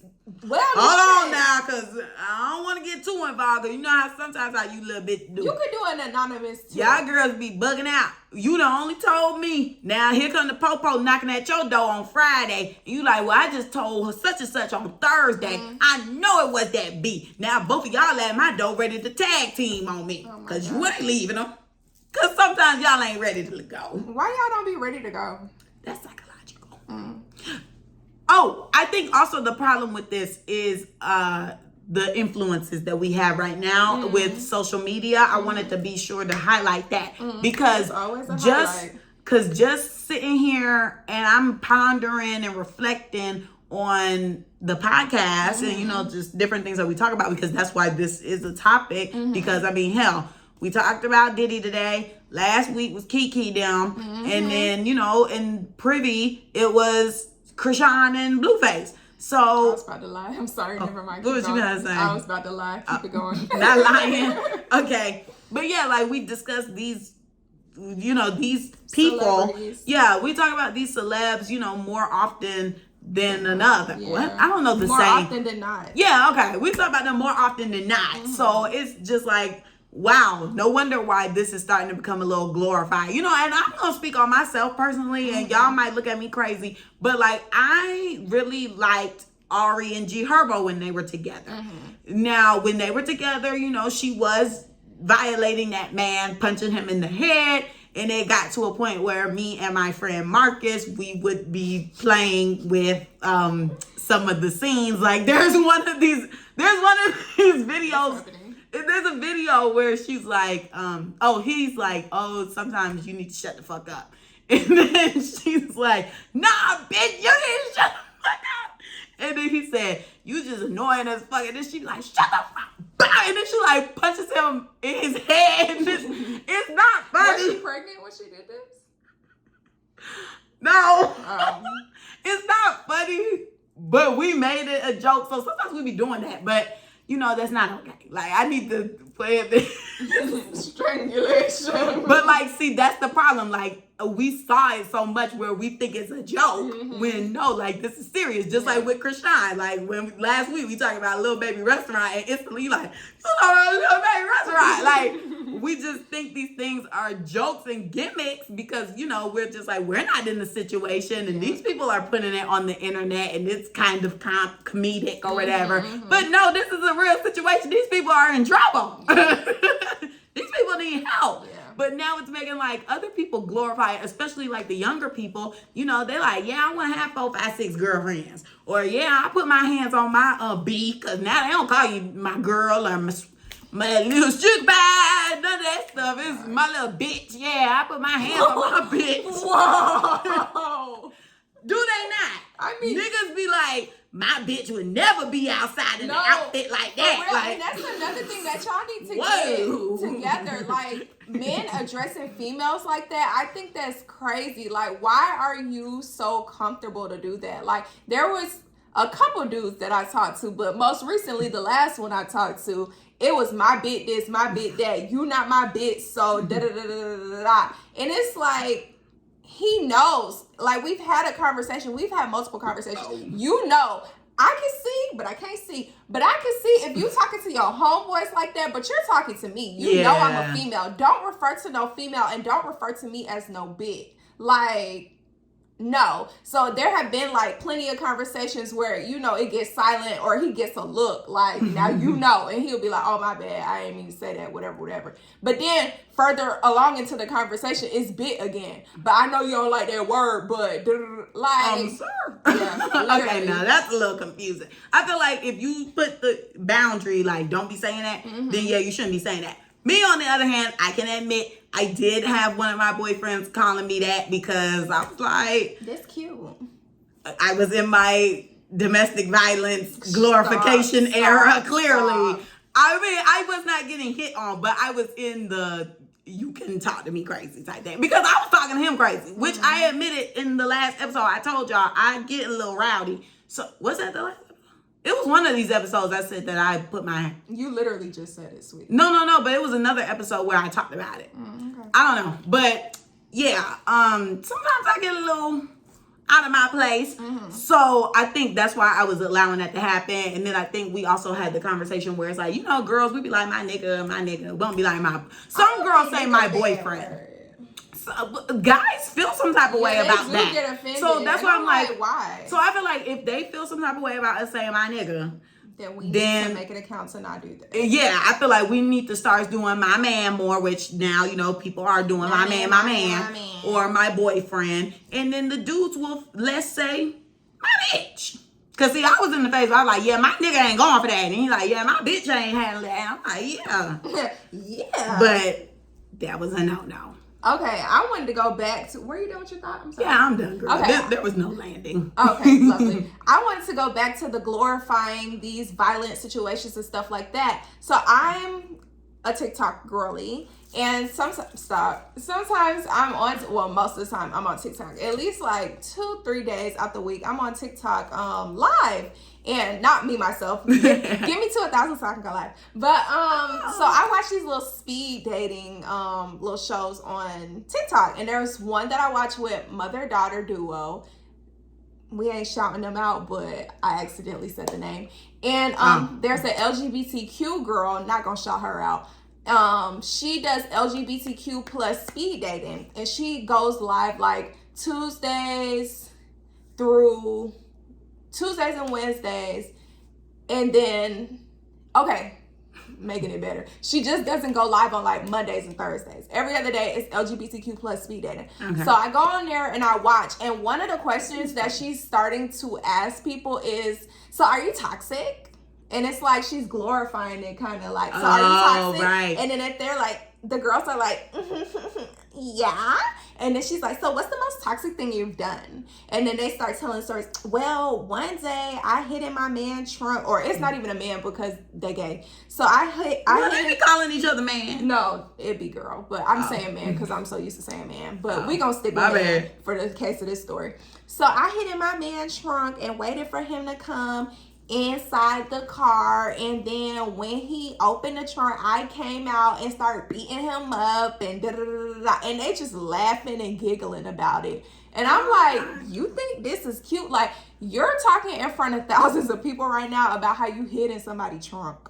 Well, hold on now, because I don't want to get too involved. Because you know how sometimes how you little bit do. You could do an anonymous too. Y'all girls be bugging out. You done only told me. Now here come the popo knocking at your door on Friday. And you like, well, I just told her such and such on Thursday. Mm-hmm. I know it was that B. Now both of y'all at my door ready to tag team on me. Because you ain't leaving them. Because sometimes y'all ain't ready to go. Why y'all don't be ready to go? That's psychological. Oh, I think also the problem with this is the influences that we have right now with social media. I wanted to be sure to highlight that because just sitting here and I'm pondering and reflecting on the podcast and, you know, just different things that we talk about, because that's why this is a topic. Because, I mean, hell, we talked about Diddy today. Last week was Kiki down. And then, you know, in Privy, it was Krishan and Blueface. So I was about to lie. I'm sorry. Never mind. What was you gonna say? I was about to lie. Keep it going. Not lying. Okay. But yeah, like we discussed these, you know, these people. Yeah, we talk about these celebs, you know, more often than another. Yeah. What? I don't know the more same. More often than not. Yeah, okay. We talk about them more often than not. So it's just like, wow, no wonder why this is starting to become a little glorified. You know, and I'm going to speak on myself personally, and y'all might look at me crazy, but like, I really liked Ari and G Herbo when they were together. Now, when they were together, you know, she was violating that man, punching him in the head, and it got to a point where me and my friend Marcus, we would be playing with some of the scenes. Like, there's one of these videos. There's a video where she's like, he's like, sometimes you need to shut the fuck up. And then she's like, nah, bitch, you need to shut the fuck up. And then he said, you just annoying as fuck. And then she like, shut the fuck up. And then she like punches him in his head. And it's not funny. Was she pregnant when she did this? No. It's not funny, but we made it a joke. So sometimes we be doing that, but you know, that's not okay. Like, I need to play it. Strangulation. But, like, see, that's the problem. Like, we saw it so much where we think it's a joke when, no, like, this is serious. Just like with Krishan. Like, when last week we talked about Little Baby Restaurant, and instantly, like, Little Baby Restaurant. Like, we just think these things are jokes and gimmicks because, you know, we're just like, we're not in the situation, and these people are putting it on the internet, and it's kind of comedic or whatever. But no, this is a real situation. These people are in trouble. These people need help. But now it's making like other people glorify it, especially like the younger people. You know, they're like, yeah, I want to have 4, 5, 6 girlfriends. Or yeah, I put my hands on my B, because now they don't call you my girl or my little sugar pie. None of that stuff. It's my little bitch. Yeah, I put my hands on my bitch. Whoa. Do they not? I mean, niggas be like, my bitch would never be outside in an outfit like that. Real, like, and that's another thing that y'all need to get together. Like, men addressing females like that, I think that's crazy. Like, why are you so comfortable to do that? Like, there was a couple dudes that I talked to, but most recently, the last one I talked to, it was my bit this, my bit that. You not my bitch, so da-da-da-da-da-da. And it's like, he knows. Like, we've had a conversation. We've had multiple conversations. You know, I can see, but I can't see. But I can see if you talking to your homeboys like that, but you're talking to me. You know I'm a female. Don't refer to no female, and don't refer to me as no bitch. Like, no. So there have been like plenty of conversations where, you know, it gets silent or he gets a look like, now you know, and he'll be like, oh, my bad, I ain't mean to say that, whatever. But then further along into the conversation, it's bit again. But I know you don't like that word, but like, sir. Yeah, okay, now that's a little confusing. I feel like if you put the boundary, like, don't be saying that, then yeah, you shouldn't be saying that. Me, on the other hand, I can admit I did have one of my boyfriends calling me that because I was like, that's cute. I was in my domestic violence glorification era, clearly. I mean, I was not getting hit on, but I was in the you can talk to me crazy type thing. Because I was talking to him crazy, which I admitted in the last episode. I told y'all I get a little rowdy. So, was that the last episode? It was one of these episodes I said that I put my... You literally just said it, sweetie. No, but it was another episode where I talked about it. Okay. I don't know. But, yeah, sometimes I get a little out of my place. So I think that's why I was allowing that to happen. And then I think we also had the conversation where it's like, you know, girls, we be like, my nigga. We don't be like my... Some girls say my boyfriend. So, guys feel some type of way about that. Get offended. So that's why I'm like, why? So I feel like if they feel some type of way about us saying my nigga, then we need to make it a count to not do that. Yeah, I feel like we need to start doing my man more, which now, you know, people are doing my man, or my boyfriend. And then the dudes will, let's say, my bitch. Because, see, I was in the phase where I was like, yeah, my nigga ain't going for that. And he's like, yeah, my bitch ain't handling that. I'm like, yeah. Yeah. But that was a no-no. Okay, I wanted to go back to... Were you done with your thought? I'm sorry. Yeah, I'm done, girl. Okay. There was no landing. Okay, lovely. I wanted to go back to the glorifying these violent situations and stuff like that. So I'm a TikTok girly, and sometimes I'm on... Well, most of the time I'm on TikTok. At least like 2-3 days out the week, I'm on TikTok live. And not me myself. Give me to 1,000 so I can go live. But so I watch these little speed dating little shows on TikTok, and there's one that I watch with mother-daughter duo. We ain't shouting them out, but I accidentally said the name. And there's an LGBTQ girl. Not gonna shout her out. She does LGBTQ plus speed dating, and she goes live like Tuesdays and Wednesdays, and then, okay, making it better. She just doesn't go live on like Mondays and Thursdays. Every other day is LGBTQ plus speed dating. Okay. So I go on there and I watch, and one of the questions that she's starting to ask people is, so are you toxic? And it's like she's glorifying it, kind of like, so are you toxic? Right. And then if they're like, the girls are like, yeah. And then she's like, so what's the most toxic thing you've done? And then they start telling stories. Well, one day I hit in my man's trunk, or it's not even a man because they gay. So they be calling each other man. No, it'd be girl, but I'm saying man because I'm so used to saying man. But we gonna stick with man for the case of this story. So I hit in my man's trunk and waited for him to come inside the car, and then when he opened the trunk, I came out and started beating him up and and they just laughing and giggling about it. And I'm like, you think this is cute? Like, you're talking in front of thousands of people right now about how you hid in somebody's trunk.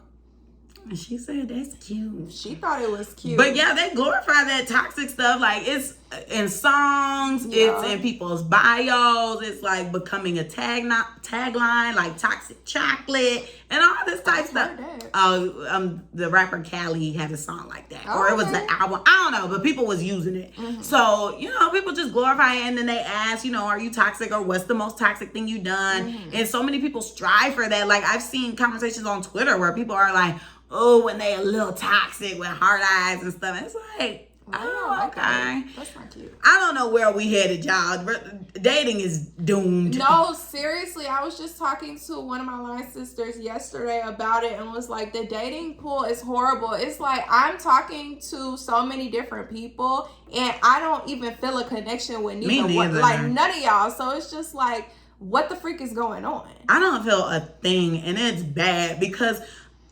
And she said that's cute. She thought it was cute. But yeah, they glorify that toxic stuff. Like, it's in songs, it's in people's bios, it's like becoming a tagline, like toxic chocolate and all this type stuff. The rapper Cali had a song like that. Or it was the album. I don't know, but people was using it. Mm-hmm. So, you know, people just glorify it, and then they ask, you know, are you toxic, or what's the most toxic thing you've done? Mm-hmm. And so many people strive for that. Like, I've seen conversations on Twitter where people are like, oh, when they a little toxic with hard eyes and stuff. And it's like, oh, okay. That's not cute. I don't know where we headed, y'all. Dating is doomed. No, seriously. I was just talking to one of my line sisters yesterday about it and was like, the dating pool is horrible. It's like, I'm talking to so many different people and I don't even feel a connection with neither one. Like, none of y'all. So it's just like, what the freak is going on? I don't feel a thing, and it's bad because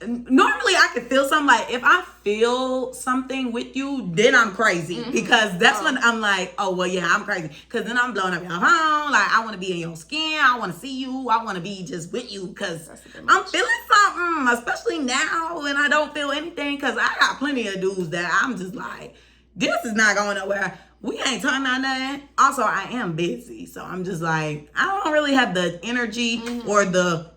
normally I could feel something. Like, if I feel something with you, then I'm crazy. Mm-hmm. Because that's when I'm like, oh, well, yeah, I'm crazy. Because then I'm blowing up your phone. Like, I want to be in your skin. I want to see you. I want to be just with you because I'm feeling something. Especially now when I don't feel anything. Because I got plenty of dudes that I'm just like, this is not going nowhere. We ain't talking about nothing. Also, I am busy. So I'm just like, I don't really have the energy or the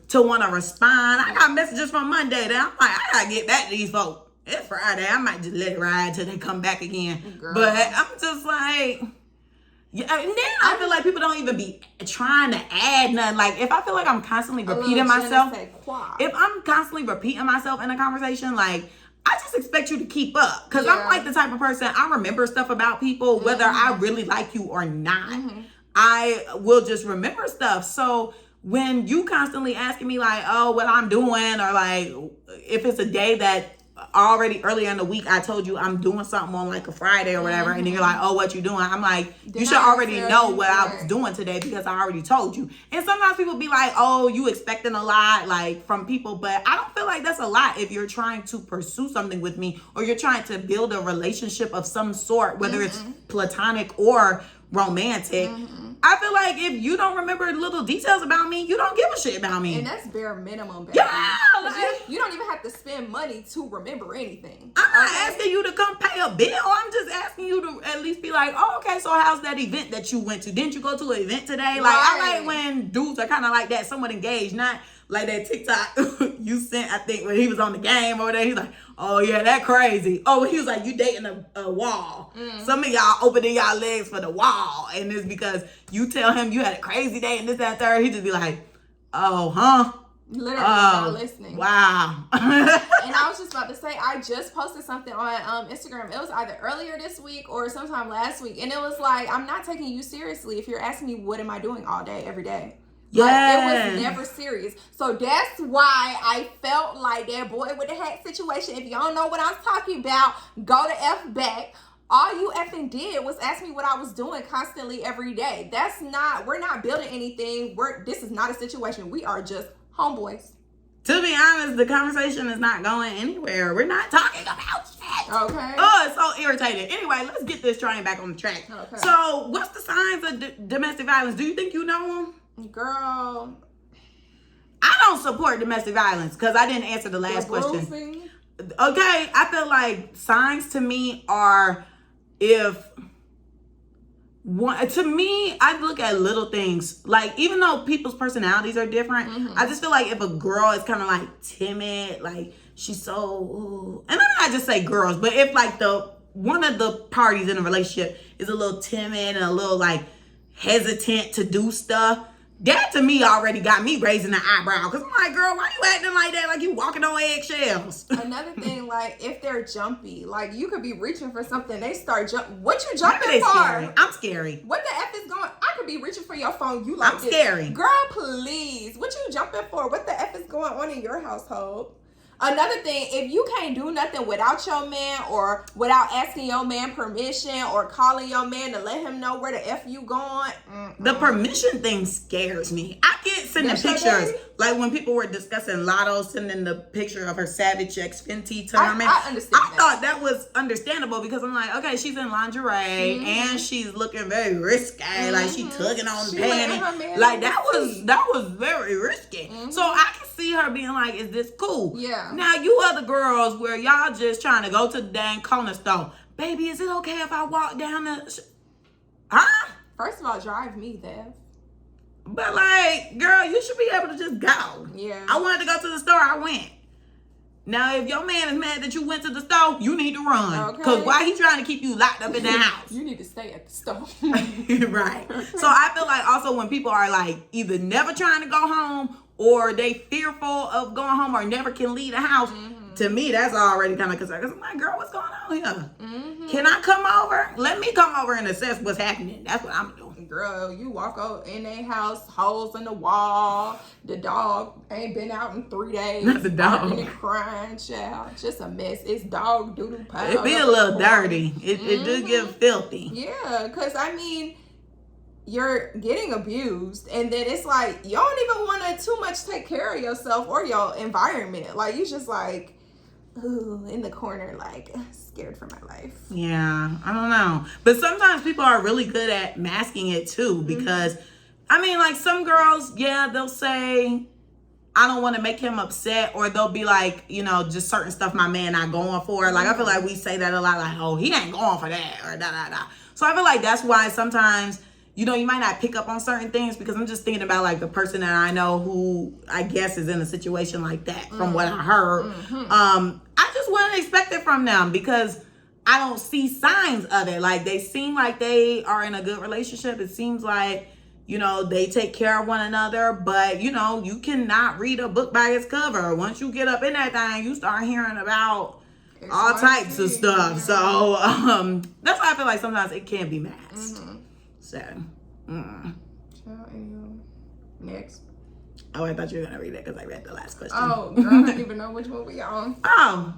to want to respond. I got messages from Monday that I'm like, I gotta get back to these folks. It's Friday. I might just let it ride till they come back again. Girl. But I'm just like, yeah. And then I feel like people don't even be trying to add nothing. Like, if I feel like I'm constantly repeating myself, if I'm constantly repeating myself in a conversation, like, I just expect you to keep up. Because I'm like the type of person, I remember stuff about people, whether I really like you or not. I will just remember stuff. So when you constantly asking me like, oh, what I'm doing, or like if it's a day that already earlier in the week I told you I'm doing something on like a Friday or whatever, and then you're like, oh, what you doing? I'm like, you should already know what I was doing today because I already told you. And sometimes people be like, oh, you expecting a lot like from people, but I don't feel like that's a lot if you're trying to pursue something with me, or you're trying to build a relationship of some sort, whether it's platonic or romantic. I feel like if you don't remember little details about me, you don't give a shit about me. And that's bare minimum, baby. Yeah, like, you don't even have to spend money to remember anything. I'm not asking you to come pay a bill. I'm just asking you to at least be like, oh, okay, so how's that event that you went to? Didn't you go to an event today? Like, I like when dudes are kind of like that, somewhat engaged, not like that TikTok you sent, I think, when he was on the game over there. He's like, oh, yeah, that crazy. Oh, he was like, you dating a wall. Some of y'all opening y'all legs for the wall. And it's because you tell him you had a crazy day and this, that, third. He just be like, oh, huh? Literally not listening. Wow. And I was just about to say, I just posted something on Instagram. It was either earlier this week or sometime last week. And it was like, I'm not taking you seriously if you're asking me, what am I doing all day, every day? Yeah. Like, it was never serious. So that's why I felt like that boy with the hat situation. If you don't know what I'm talking about, go to F back. All you effing did was ask me what I was doing constantly every day. We're not building anything. This is not a situation. We are just homeboys. To be honest, the conversation is not going anywhere. We're not talking about shit. Okay. Oh, it's so irritating. Anyway, let's get this train back on the track. Okay. So, what's the signs of domestic violence? Do you think you know them? Girl, I don't support domestic violence because I didn't answer the last question. Okay, I feel like signs to me are to me, I look at little things. Like, even though people's personalities are different, I just feel like if a girl is kind of like timid, like she's so, and I'm not just say girls, but if like one of the parties in a relationship is a little timid and a little like hesitant to do stuff, that to me already got me raising the eyebrow. Because I'm like, girl, why you acting like that? Like you walking on eggshells. Another thing, like if they're jumpy, like you could be reaching for something, they start jumping. What you jumping for? Scary. I'm scary. What the F is going? I could be reaching for your phone. You like I'm scary. Girl, please. What you jumping for? What the F is going on in your household? Another thing, if you can't do nothing without your man or without asking your man permission or calling your man to let him know where the F you going. The permission thing scares me. I get sending pictures. Like when people were discussing Lotto, sending the picture of her Savage X Fenty tournament. I understand I thought that was understandable because I'm like, okay, she's in lingerie and she's looking very risque. Like she tugging on the panty. Like that was very risky. So I can see her being like, is this cool? Yeah. Now you other girls where y'all just trying to go to the dang corner store. Baby, is it okay if I walk down the... Huh? First of all, drive me there. But like, girl, you should be able to just go. Yeah. I wanted to go to the store, I went. Now, if your man is mad that you went to the store, you need to run. Because why he trying to keep you locked up in the house? You need to stay at the store. Right. So I feel like also when people are like either never trying to go home or they fearful of going home or never can leave the house, to me, that's already kind of concerned. Because I'm like, girl, what's going on here? Can I come over? Let me come over and assess what's happening. That's what I'm doing. Girl, you walk out in their house, holes in the wall. The dog ain't been out in 3 days. Not the dog. And crying, child. Just a mess. It's dog doodle powder. It be a little dirty. It do get filthy. Yeah, because I mean, you're getting abused, and then it's like you don't even want to too much take care of yourself or your environment. Like you just like, ooh, in the corner, like scared for my life. Yeah, I don't know. But sometimes people are really good at masking it too, because I mean, like some girls, yeah, they'll say, I don't want to make him upset, or they'll be like, you know, just certain stuff my man not going for. Like I feel like we say that a lot, like, oh, he ain't going for that, or da da da. So I feel like that's why sometimes, you know, you might not pick up on certain things, because I'm just thinking about like the person that I know who I guess is in a situation like that from what I heard. I just wouldn't expect it from them because I don't see signs of it. Like they seem like they are in a good relationship. It seems like, you know, they take care of one another, but you know, you cannot read a book by its cover. Once you get up in that thing, you start hearing about all types of stuff. So that's why I feel like sometimes it can be masked. So, Next. Oh, I thought you were going to read it because I read the last question. Oh, girl, I don't even know which one we on. Oh,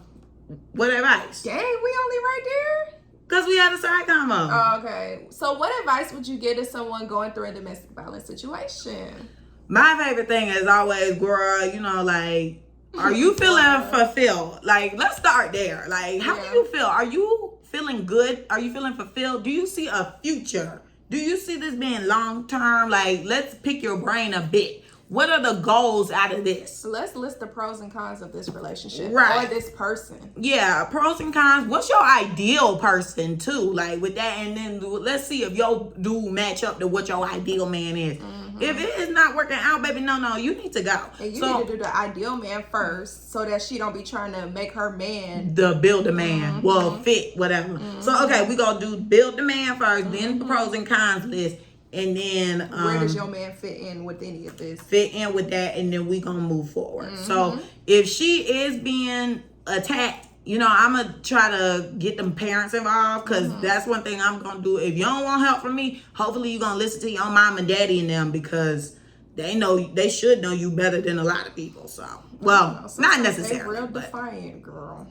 what advice? Dang, we only right there? Because we had a side combo. Oh, okay. So what advice would you give to someone going through a domestic violence situation? My favorite thing is always, girl, you know, like, are you feeling fulfilled? Like, let's start there. Like, how do you feel? Are you feeling good? Are you feeling fulfilled? Do you see a future? Do you see this being long term? Like, let's pick your brain a bit. What are the goals out of this? So let's list the pros and cons of this relationship Right. or this person. Yeah, pros and cons. What's your ideal person too? Like with that, and then let's see if your dude match up to what your ideal man is. If it is not working out, baby, no, you need to go. And you need to do the ideal man first, so that she don't be trying to make her man the build a man, well, fit whatever. So okay, we gonna do build the man first, then the pros and cons list. And then where does your man fit in with any of this? Fit in with that, and then we gonna move forward. So if she is being attacked, you know, I'm gonna try to get them parents involved, because that's one thing I'm gonna do. If you don't want help from me, hopefully you're gonna listen to your mom and daddy and them, because they should know you better than a lot of people. So, well, not necessarily. They real defiant, girl.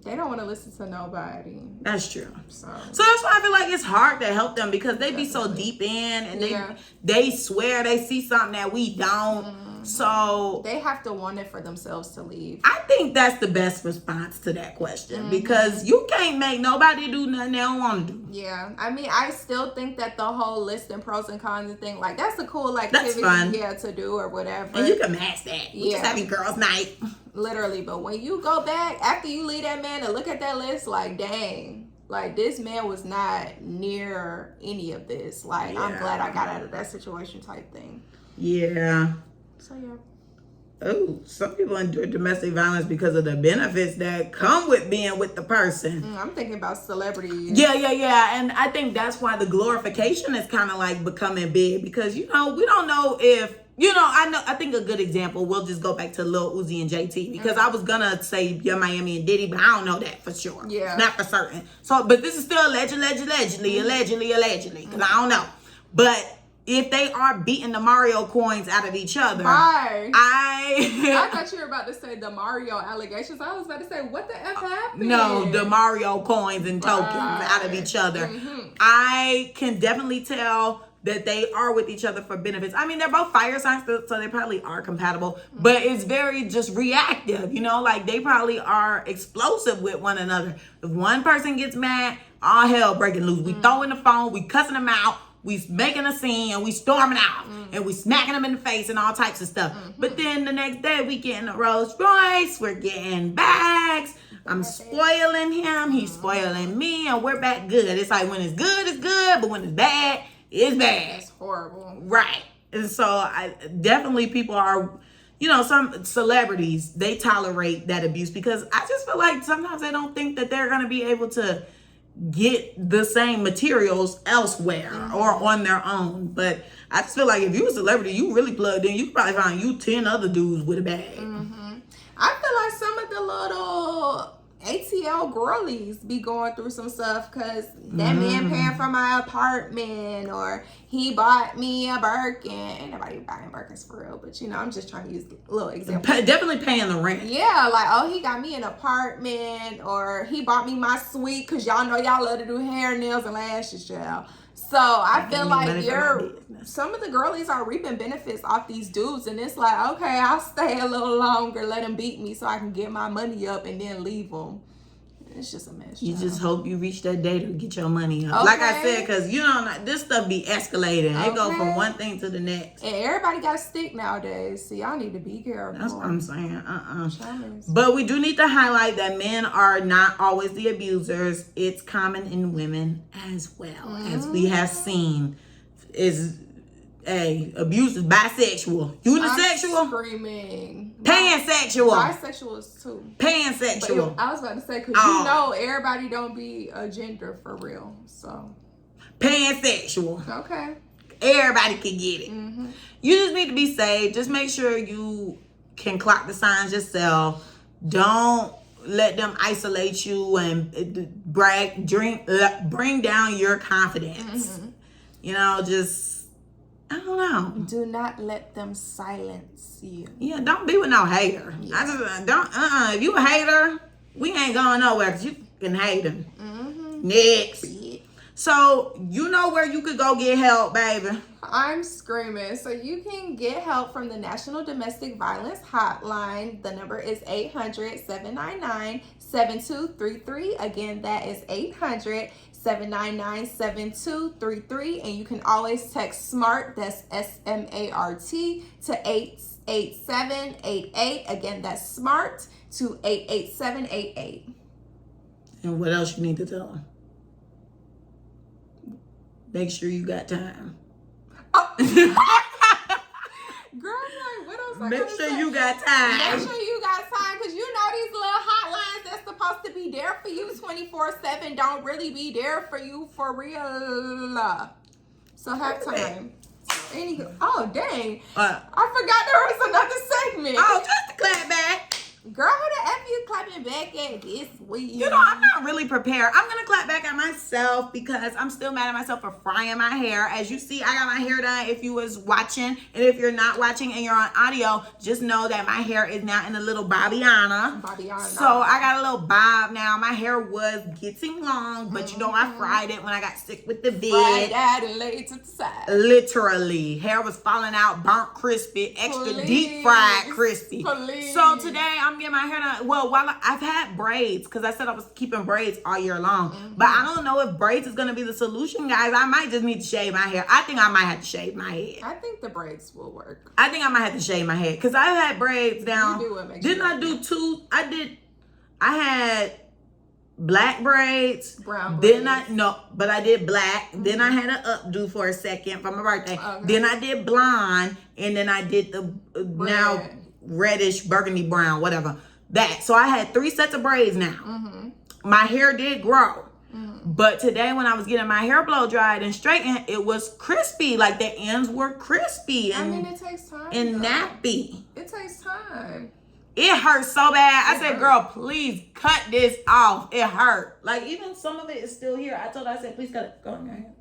They don't want to listen to nobody. That's true. So that's why I feel like it's hard to help them, because they be so deep in, and they swear they see something that we don't. So they have to want it for themselves to leave. I think that's the best response to that question, because you can't make nobody do nothing they don't want to do. Yeah, I mean, I still think that the whole list and pros and cons and thing, like, that's a cool activity, to do or whatever. And you can match that. We just having girls' night. Literally, but when you go back after you leave that man and look at that list, like, dang, like, this man was not near any of this. Like, I'm glad I got out of that situation type thing. Yeah. So yeah. Oh, some people endure domestic violence because of the benefits that come with being with the person. I'm thinking about celebrities. Yeah. And I think that's why the glorification is kind of like becoming big, because, you know, we don't know if, you know, I think a good example, we'll just go back to Lil Uzi and JT, because I was gonna say Young Miami and Diddy, but I don't know that for sure. Yeah. Not for certain. So, but this is still allegedly, because I don't know. But if they are beating the Mario coins out of each other, I thought you were about to say the Mario allegations. I was about to say, what the F happened? No, the Mario coins and tokens out of each other. I can definitely tell that they are with each other for benefits. I mean, they're both fire signs, so they probably are compatible, but it's very just reactive, you know, like they probably are explosive with one another. If one person gets mad, all hell breaking loose. We throwing the phone, we cussing them out, we making a scene, and we storming out, and we smacking them in the face and all types of stuff. But then the next day, we getting a Rolls Royce, we're getting bags, I'm spoiling him, he's spoiling me, and we're back good. It's like when it's good, but when it's bad, it's bad. It's horrible. Right. And so I definitely, people are, you know, some celebrities, they tolerate that abuse, because I just feel like sometimes they don't think that they're going to be able to get the same materials elsewhere or on their own. But I just feel like if you a celebrity, you really plugged in, you could probably find you 10 other dudes with a bag. I feel like some of the little ATL girlies be going through some stuff, because that man paying for my apartment, or he bought me a Birkin. Ain't nobody buying Birkins for real, but you know, I'm just trying to use a little example. Definitely paying the rent. Yeah, like, oh, he got me an apartment, or he bought me my suite, because y'all know y'all love to do hair, nails, and lashes, y'all. So I feel like some of the girlies are reaping benefits off these dudes, and it's like, okay, I'll stay a little longer, let him beat me so I can get my money up and then leave him. It's just a mess. You just hope you reach that day to get your money up. Okay. Like I said, because you know, this stuff be escalating. They go from one thing to the next. And everybody got a stick nowadays, so y'all need to be careful. That's what I'm saying. But we do need to highlight that men are not always the abusers. It's common in women as well, as we have seen. Abuse is bisexual, unisexual, I'm screaming, pansexual, bisexual is too, pansexual. I was about to say, because you know everybody don't be a gender for real, so pansexual. Okay, everybody can get it. You just need to be safe. Just make sure you can clock the signs yourself. Don't let them isolate you and bring down your confidence. You know, just I don't know. Do not let them silence you. Yeah, don't be with no hater. Yeah. I just don't. If you a hater, we ain't going nowhere because you can hate them. Mm-hmm. Next. Yeah. So you know where you could go get help, baby. I'm screaming. So you can get help from the National Domestic Violence Hotline. The number is 800-799-7233. Again, that is 800-799-7233. And you can always text SMART, that's S-M-A-R-T, to 88788. Again, that's SMART to 88788. And what else you need to tell them? Make sure you got time. Oh. Girl, like, what else? Make sure you got time. Make sure you got time, because you know these little hotlines that's supposed to be there for you 24/7 don't really be there for you for real. So have time. Anywho, oh dang, I forgot there was another segment. Oh, just the clap back. Girl, who the F you clapping back at this week? You know, I'm not really prepared. I'm going to clap back at myself because I'm still mad at myself for frying my hair. As you see, I got my hair done if you was watching. And if you're not watching and you're on audio, just know that my hair is now in a little Bobbiana. So I got a little bob now. My hair was getting long, but you know, I fried it when I got sick with the vid. Fried that and laid to the side. Literally. Hair was falling out, burnt crispy, extra deep fried crispy. Please. So today I'm getting my hair done. Well, while I've had braids, because I said I was keeping braids all year long. But I don't know if braids is going to be the solution, guys. I might just need to shave my hair. I think I might have to shave my head. I think the braids will work. I think I might have to shave my head because I had braids down. Didn't I do two? I had black braids. Brown braids. But I did black. Then I had an updo for a second for my birthday. Okay. Then I did blonde. And then I did the now reddish, burgundy brown, whatever. That. So I had 3 sets of braids now. My hair did grow. But today when I was getting my hair blow dried and straightened, it was crispy. Like the ends were crispy. And, I mean, it takes time. And nappy. It takes time. It hurt so bad. I said, girl, please cut this off. It hurt. Like even some of it is still here. I told her, I said, please cut it. Go on your hair.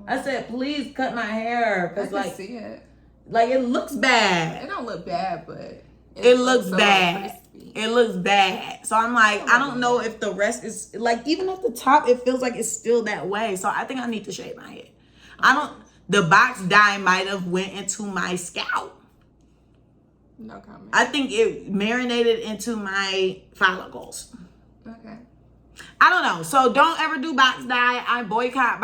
I said, please cut my hair. Because I can see it. Like it looks bad. It don't look bad, but it looks bad. Crispy. It looks bad. So I'm like, I don't know if the rest is like, even at the top, it feels like it's still that way. So I think I need to shave my head. The box dye might have went into my scalp. No comment. I think it marinated into my follicles. Okay. I don't know. So don't ever do box dye. I boycott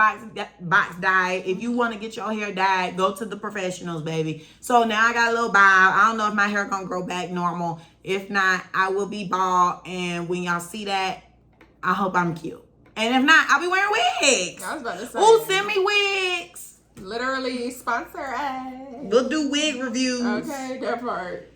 box dye. If you want to get your hair dyed, go to the professionals, baby. So now I got a little bob. I don't know if my hair gonna grow back normal. If not, I will be bald. And when y'all see that, I hope I'm cute. And if not, I'll be wearing wigs. I was about to say. Ooh, send me wigs. Literally sponsor us. We'll do wig reviews. Okay, that part.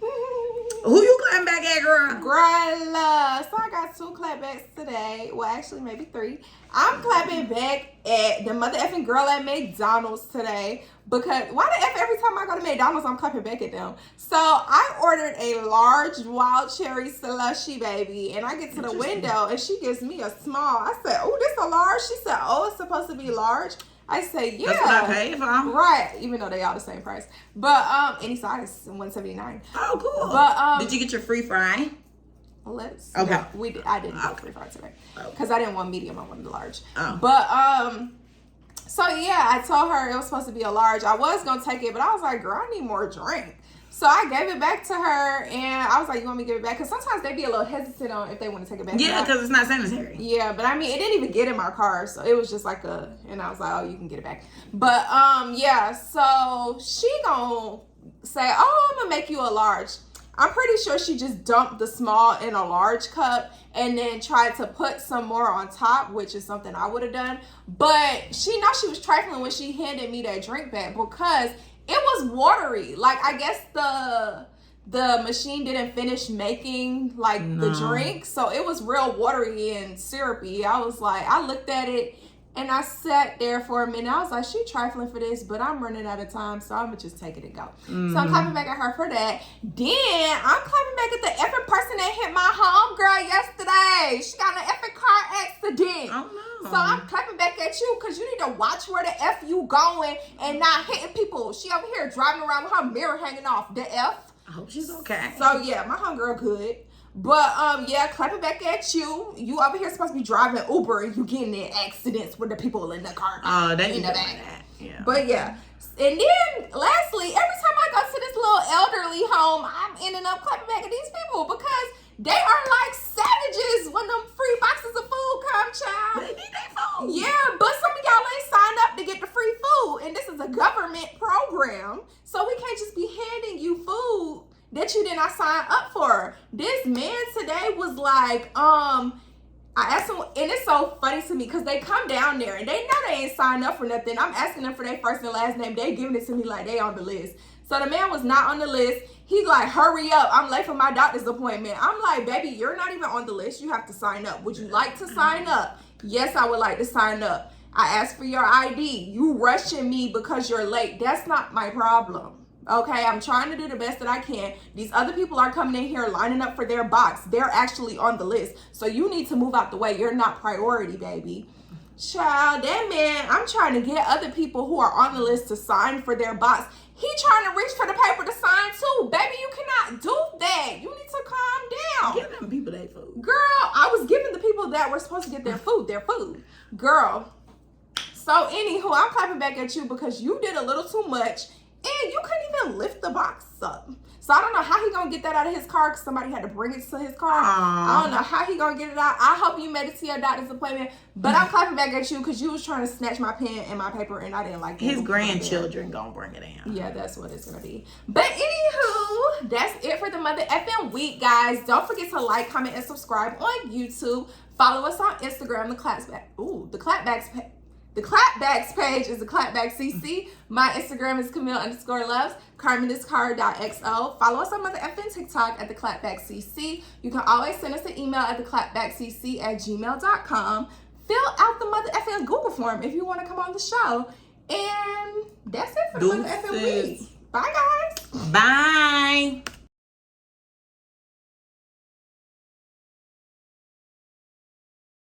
Who you clapping back at, girl? Girl, so I got 2 clapbacks today. Well, actually, maybe 3. I'm clapping back at the mother effing girl at McDonald's today. Because why the F every time I go to McDonald's, I'm clapping back at them. So I ordered a large wild cherry slushy, baby. And I get to the window and she gives me a small. I said, oh, this a large? She said, oh, it's supposed to be large. I say, yeah. That's what I paid for. Right. Even though they all the same price. But any size is $179. Oh, cool. But did you get your free fry? Let's. Okay. No, I didn't get free fry today because I didn't want medium. I wanted large. Oh. But so yeah, I told her it was supposed to be a large. I was gonna take it, but I was like, girl, I need more drink. So I gave it back to her, and I was like, you want me to give it back? Because sometimes they be a little hesitant on if they want to take it back. Yeah, because it's not sanitary. Yeah, but I mean, it didn't even get in my car, so it was just like and I was like, oh, you can get it back. But yeah, so she gonna say, oh, I'm gonna make you a large. I'm pretty sure she just dumped the small in a large cup and then tried to put some more on top, which is something I would have done. But she was trifling when she handed me that drink back because it was watery. Like, I guess the machine didn't finish making the drink. So it was real watery and syrupy. I was like, I looked at it and I sat there for a minute. I was like, she trifling for this, but I'm running out of time, so I'm going to just take it and go. Mm-hmm. So I'm clapping back at her for that. Then I'm clapping back at the effing person that hit my homegirl yesterday. She got an effing car accident. Oh, no. So I'm clapping back at you because you need to watch where the F you going and not hitting people. She over here driving around with her mirror hanging off. The F. I hope she's okay. So yeah, my homegirl good. But yeah, clapping back at you. You over here supposed to be driving Uber and you getting in accidents with the people in the car. Oh, they in know the back. that. Yeah. But yeah. And then lastly, every time I go to this little elderly home, I'm ending up clapping back at these people because they are like savages when them free boxes of food come, child. They need their food. Yeah, but some of y'all ain't signed up to get the free food. And this is a government program. So we can't just be handing you food that you did not sign up for. This man today was like, I asked him, and it's so funny to me because they come down there and they know they ain't signed up for nothing. I'm asking them for their first and last name. They giving it to me like they on the list. So the man was not on the list. He's like, hurry up. I'm late for my doctor's appointment. I'm like, baby, you're not even on the list. You have to sign up. Would you like to sign up? Yes, I would like to sign up. I asked for your ID. You rushing me because you're late. That's not my problem. Okay, I'm trying to do the best that I can. These other people are coming in here lining up for their box. They're actually on the list. So you need to move out the way. You're not priority, baby. Child, that man, I'm trying to get other people who are on the list to sign for their box. He trying to reach for the paper to sign too. Baby, you cannot do that. You need to calm down. Give them people their food. Girl, I was giving the people that were supposed to get their food. Girl. So anywho, I'm clapping back at you because you did a little too much. And you couldn't even lift the box up. So I don't know how he gonna get that out of his car because somebody had to bring it to his car. I don't know how he gonna get it out. I hope you made it to your doctor's appointment. But I'm clapping back at you because you was trying to snatch my pen and my paper and I didn't like that. His grandchildren gonna bring it in. Yeah, that's what it's gonna be. But anywho, that's it for the Mother effing week, guys. Don't forget to like, comment, and subscribe on YouTube. Follow us on Instagram, the Clapbacks. The Clapbacks page is the ClapbackCC. My Instagram is Camille_loves. Carmen is car.xo. Follow us on Mother effing TikTok at the ClapbackCC. You can always send us an email at theclapbackcc@gmail.com. Fill out the Mother effing Google form if you want to come on the show. And that's it for the Mother effing week. Bye, guys. Bye.